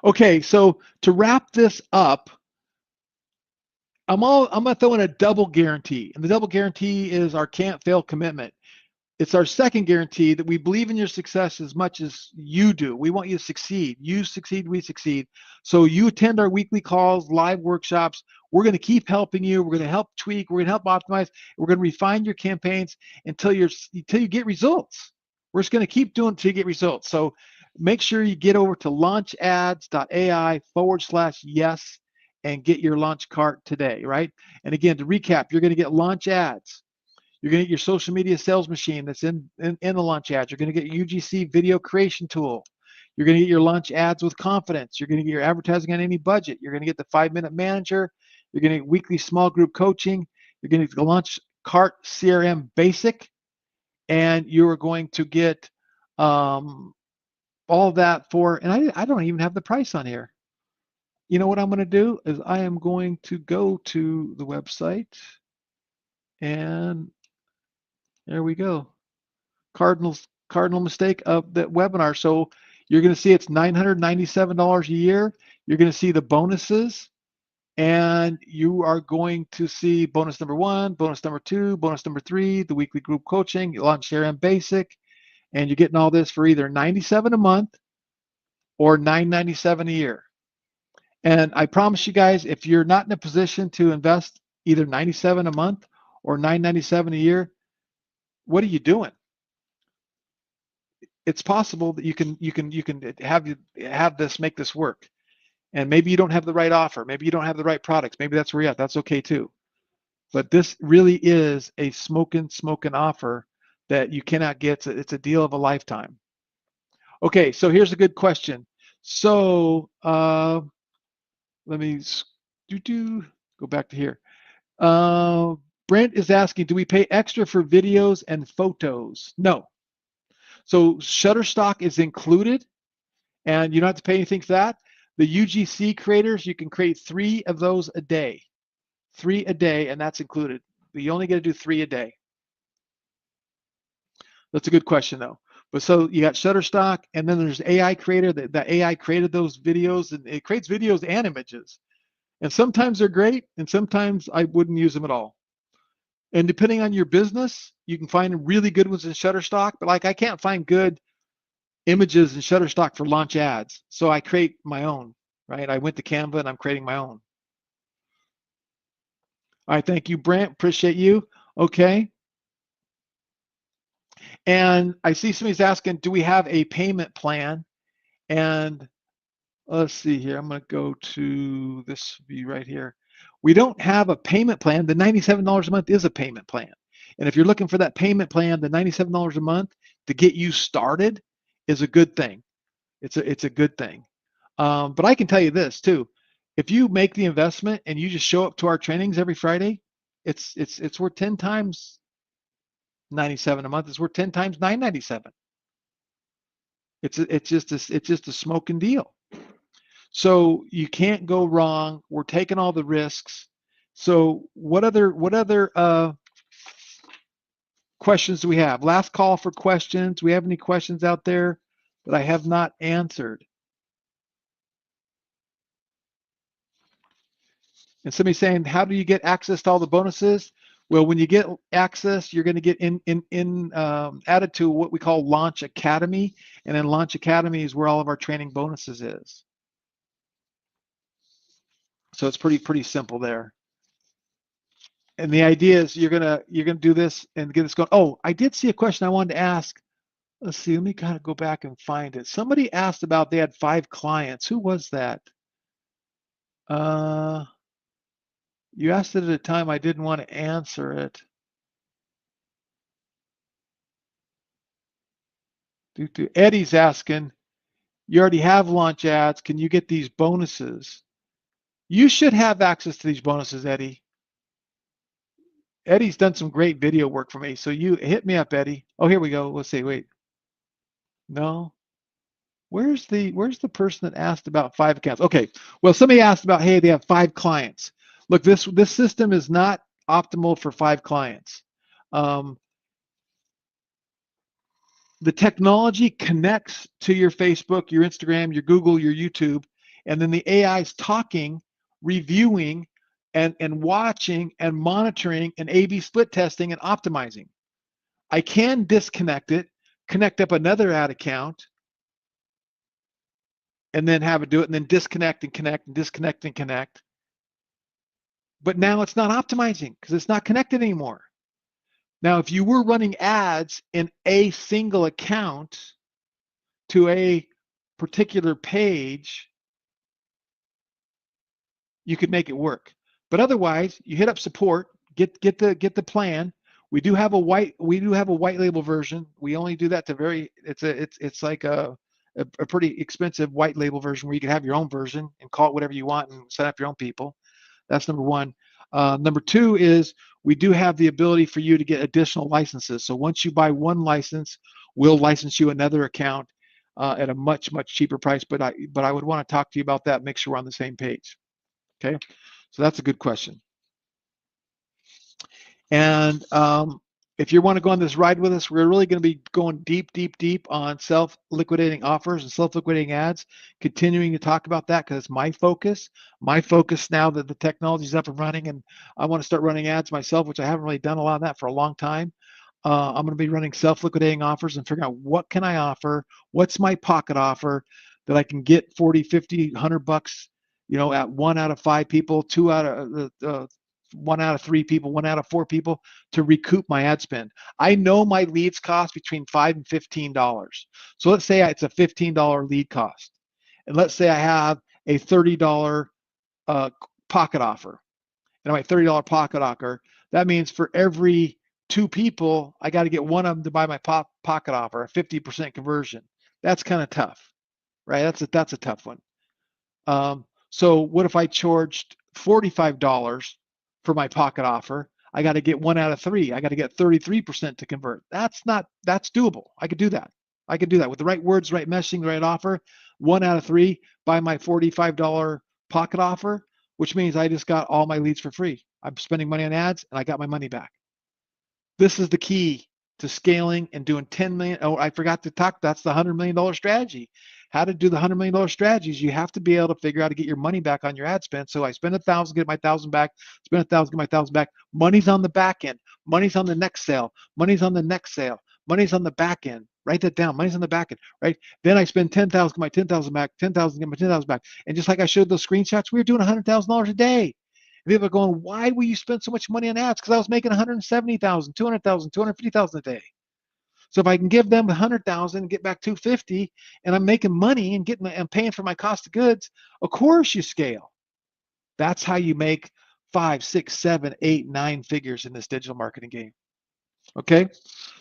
Okay, so to wrap this up, I'm gonna throw in a double guarantee, and the double guarantee is our can't fail commitment. It's our second guarantee that we believe in your success as much as you do. We want you to succeed. You succeed, we succeed. So you attend our weekly calls, live workshops. We're going to keep helping you. We're going to help tweak. We're going to help optimize. We're going to refine your campaigns until you get results. We're just going to keep doing it until you get results. So make sure you get over to launchads.ai/yes and get your launch cart today, right? And again, to recap, you're going to get launch ads. You're going to get your social media sales machine that's in the launch ads. You're going to get your UGC video creation tool. You're going to get your launch ads with confidence. You're going to get your advertising on any budget. You're going to get the 5-minute manager. You're going to get weekly small group coaching. You're going to get the launch cart CRM basic. And you are going to get all of that for, and I don't even have the price on here. You know what I'm going to do is I am going to go to the website, and there we go. Cardinal mistake of that webinar. So you're going to see it's $997 a year. You're going to see the bonuses, and you are going to see bonus number 1, bonus number 2, bonus number 3, the weekly group coaching, launch CRM basic, and you're getting all this for either $97 a month or $997 a year. And I promise you guys, if you're not in a position to invest either $97 a month or $997 a year, what are you doing? It's possible that you can have this, make this work. And maybe you don't have the right offer. Maybe you don't have the right products. Maybe that's where you're at. That's okay too. But this really is a smoking offer that you cannot get. It's a deal of a lifetime. Okay, so here's a good question. So let me go back to here. Brent is asking, do we pay extra for videos and photos? No. So Shutterstock is included, and you don't have to pay anything for that. The UGC creators, you can create 3 of those a day. 3 a day, and that's included. But you only get to do 3 a day. That's a good question, though. But so you got Shutterstock, and then there's AI Creator. That AI created those videos, and it creates videos and images. And sometimes they're great, and sometimes I wouldn't use them at all. And depending on your business, you can find really good ones in Shutterstock, but like I can't find good images in Shutterstock for launch ads. So I create my own, right? I went to Canva and I'm creating my own. All right, thank you, Brent. Appreciate you. Okay. And I see somebody's asking, do we have a payment plan? And let's see here. I'm going to go to this view right here. We don't have a payment plan. The $97 a month is a payment plan. And if you're looking for that payment plan, the $97 a month to get you started is a good thing. It's a good thing. But I can tell you this too. If you make the investment and you just show up to our trainings every Friday, it's worth 10 times $97 a month. It's worth 10 times $997. It's just a smoking deal. So you can't go wrong. We're taking all the risks. So what other questions do we have? Last call for questions. Do we have any questions out there that I have not answered? And somebody saying, how do you get access to all the bonuses? Well, when you get access, you're going to get added to what we call Launch Academy. And then Launch Academy is where all of our training bonuses is. So it's pretty simple there. And the idea is you're gonna do this and get this going. Oh, I did see a question I wanted to ask. Let's see, let me kind of go back and find it. Somebody asked about they had 5 clients. Who was that? You asked it at a time I didn't want to answer it. Eddie's asking, you already have launch ads. Can you get these bonuses? You should have access to these bonuses, Eddie. Eddie's done some great video work for me. So you hit me up, Eddie. Oh, here we go. Let's see. Wait. No. Where's the person that asked about 5 accounts? Okay. Well, somebody asked about, hey, they have 5 clients. Look, this system is not optimal for 5 clients. The technology connects to your Facebook, your Instagram, your Google, your YouTube, and then the AI is talking, reviewing, and watching and monitoring and A/B split testing and optimizing. I can disconnect it, connect up another ad account, and then have it do it, and then disconnect and connect and disconnect and connect. But now it's not optimizing because it's not connected anymore. Now, if you were running ads in a single account to a particular page, you could make it work. But otherwise, you hit up support, get the plan. We do have a white label version. We only do that to it's like a pretty expensive white label version where you can have your own version and call it whatever you want and set up your own people. That's number one. Number two is we do have the ability for you to get additional licenses. So once you buy one license, we'll license you another account at a much cheaper price. But I would want to talk to you about that. Make sure we're on the same page. Okay, so that's a good question. And if you want to go on this ride with us, we're really going to be going deep on self-liquidating offers and self-liquidating ads, continuing to talk about that because it's my focus. My focus now that the technology is up and running and I want to start running ads myself, which I haven't really done a lot of that for a long time. I'm going to be running self-liquidating offers and figuring out what can I offer, what's my pocket offer that I can get 40, 50, 100 bucks, at 1 out of 5 people, 2 out of 1 out of 3 people, 1 out of 4 people to recoup my ad spend. I know my leads cost between $5 and $15. So let's say it's a $15 lead cost. And let's say I have a $30 pocket offer. And my $30 pocket offer, that means for every 2 people, I got to get one of them to buy my pocket offer, a 50% conversion. That's kind of tough, right? That's a tough one. So what if I charged $45 for my pocket offer? I got to get 1 out of 3. I got to get 33% to convert. That's doable. I could do that. With the right words, right messaging, the right offer. 1 out of 3 buy my $45 pocket offer, which means I just got all my leads for free. I'm spending money on ads and I got my money back. This is the key to scaling and doing 10 million. Oh, I forgot to talk. That's the $100 million strategy. How to do the $100 million strategies. You have to be able to figure out how to get your money back on your ad spend. So I spend 1,000, get my 1,000 back, spend 1,000, get my 1,000 back. Money's on the back end. Money's on the next sale. Money's on the next sale. Money's on the back end. Write that down. Money's on the back end, right? Then I spend 10,000, get my 10,000 back, 10,000, get my 10,000 back. And just like I showed those screenshots, we were doing $100,000 a day. And people are going, why will you spend so much money on ads? Because I was making 170,000, 200,000, 250,000 a day. So if I can give them 100,000 and get back 250, and I'm making money and I'm paying for my cost of goods, of course you scale. That's how you make 5, 6, 7, 8, 9 figures in this digital marketing game. Okay,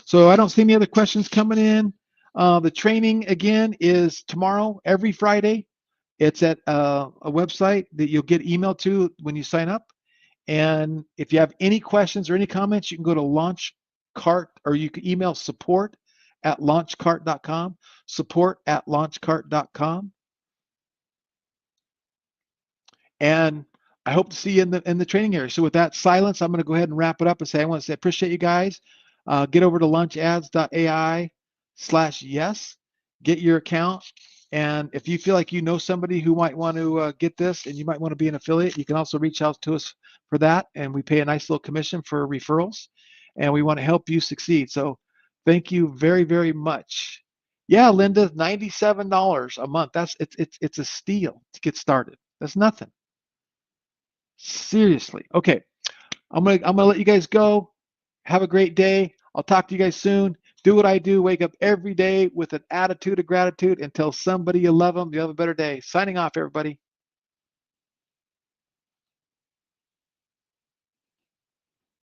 so I don't see any other questions coming in. The training again is tomorrow, every Friday. It's at a website that you'll get emailed to when you sign up. And if you have any questions or any comments, you can go to cart, or you can email support@launchcart.com, support@launchcart.com. And I hope to see you in the training area. So with that silence, I'm going to go ahead and wrap it up and say, I want to say, appreciate you guys. Get over to launchads.ai/yes, get your account. And if you feel like you know somebody who might want to get this and you might want to be an affiliate, you can also reach out to us for that. And we pay a nice little commission for referrals, and we want to help you succeed. So thank you very, very much. Yeah, Linda, $97 a month. It's a steal to get started. That's nothing. Seriously. Okay. I'm gonna let you guys go. Have a great day. I'll talk to you guys soon. Do what I do. Wake up every day with an attitude of gratitude and tell somebody you love them. You have a better day. Signing off, everybody.